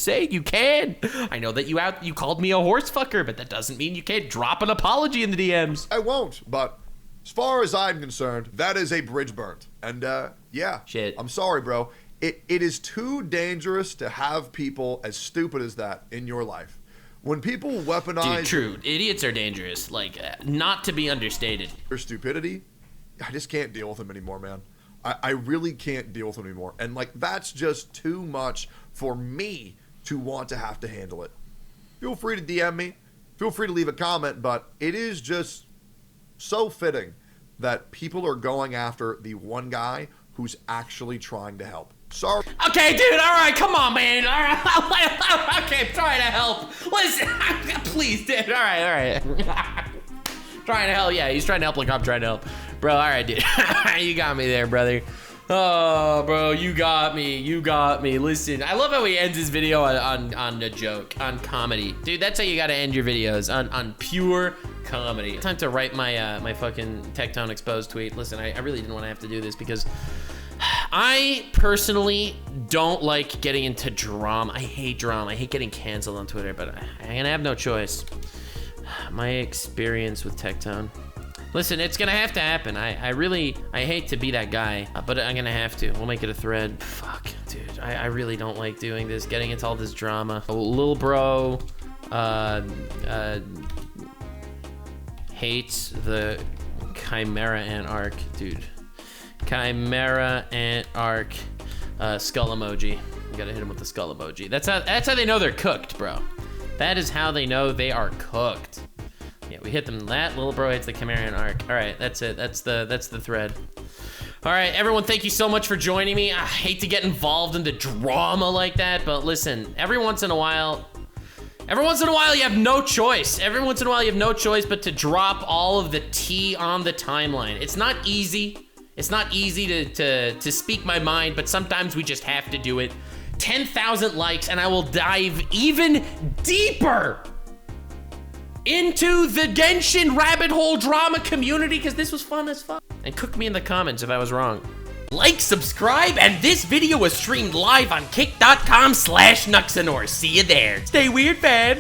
Speaker 1: saying, you can. I know that you called me a horse fucker, but that doesn't mean you can't drop an apology in the DMs.
Speaker 2: I won't, but as far as I'm concerned, that is a bridge burnt. And yeah,
Speaker 1: Shit.
Speaker 2: I'm sorry, bro. It is too dangerous to have people as stupid as that in your life. When people weaponize
Speaker 1: Dude, true. Idiots are dangerous. Like, not to be understated.
Speaker 2: your stupidity, I just can't deal with them anymore, man. I really can't deal with them anymore. And like, that's just too much for me to want to have to handle it. Feel free to DM me. Feel free to leave a comment, but it is just so fitting that people are going after the one guy who's actually trying to help. Sorry.
Speaker 1: Okay, dude, all right, come on, man. All right, okay, I'm trying to help. Listen, please, dude, all right. Trying to help, yeah, he's trying to help like I'm trying to help. Bro, all right, dude. You got me there, brother. Oh, bro, you got me. Listen, I love how he ends his video on a joke, on comedy. Dude, that's how you gotta end your videos, on pure comedy. Time to write my my fucking Tectone exposed tweet. Listen, I really didn't want to have to do this because I personally don't like getting into drama. I hate drama. I hate getting canceled on Twitter, but I'm gonna have no choice. My experience with Tectone. Listen, it's gonna have to happen. I hate to be that guy, but I'm gonna have to. We'll make it a thread. Fuck, dude. I really don't like doing this, getting into all this drama. Lil bro hates the Chimera Ant arc, dude. Chimera Ant arc skull emoji. You gotta hit him with the skull emoji. That's how they know they're cooked, bro. That is how they know they are cooked. Yeah, we hit them. That little bro hates the Chimera Ant arc. All right, that's it. That's the thread. All right, everyone, thank you so much for joining me. I hate to get involved into drama like that, but listen, every once in a while you have no choice. Every once in a while you have no choice but to drop all of the tea on the timeline. It's not easy. It's not easy to speak my mind, but sometimes we just have to do it. 10,000 likes and I will dive even deeper into the Genshin rabbit hole drama community because this was fun as fuck. And cook me in the comments if I was wrong. Like, subscribe, and this video was streamed live on kick.com/Nuxanor. See you there. Stay weird, fam.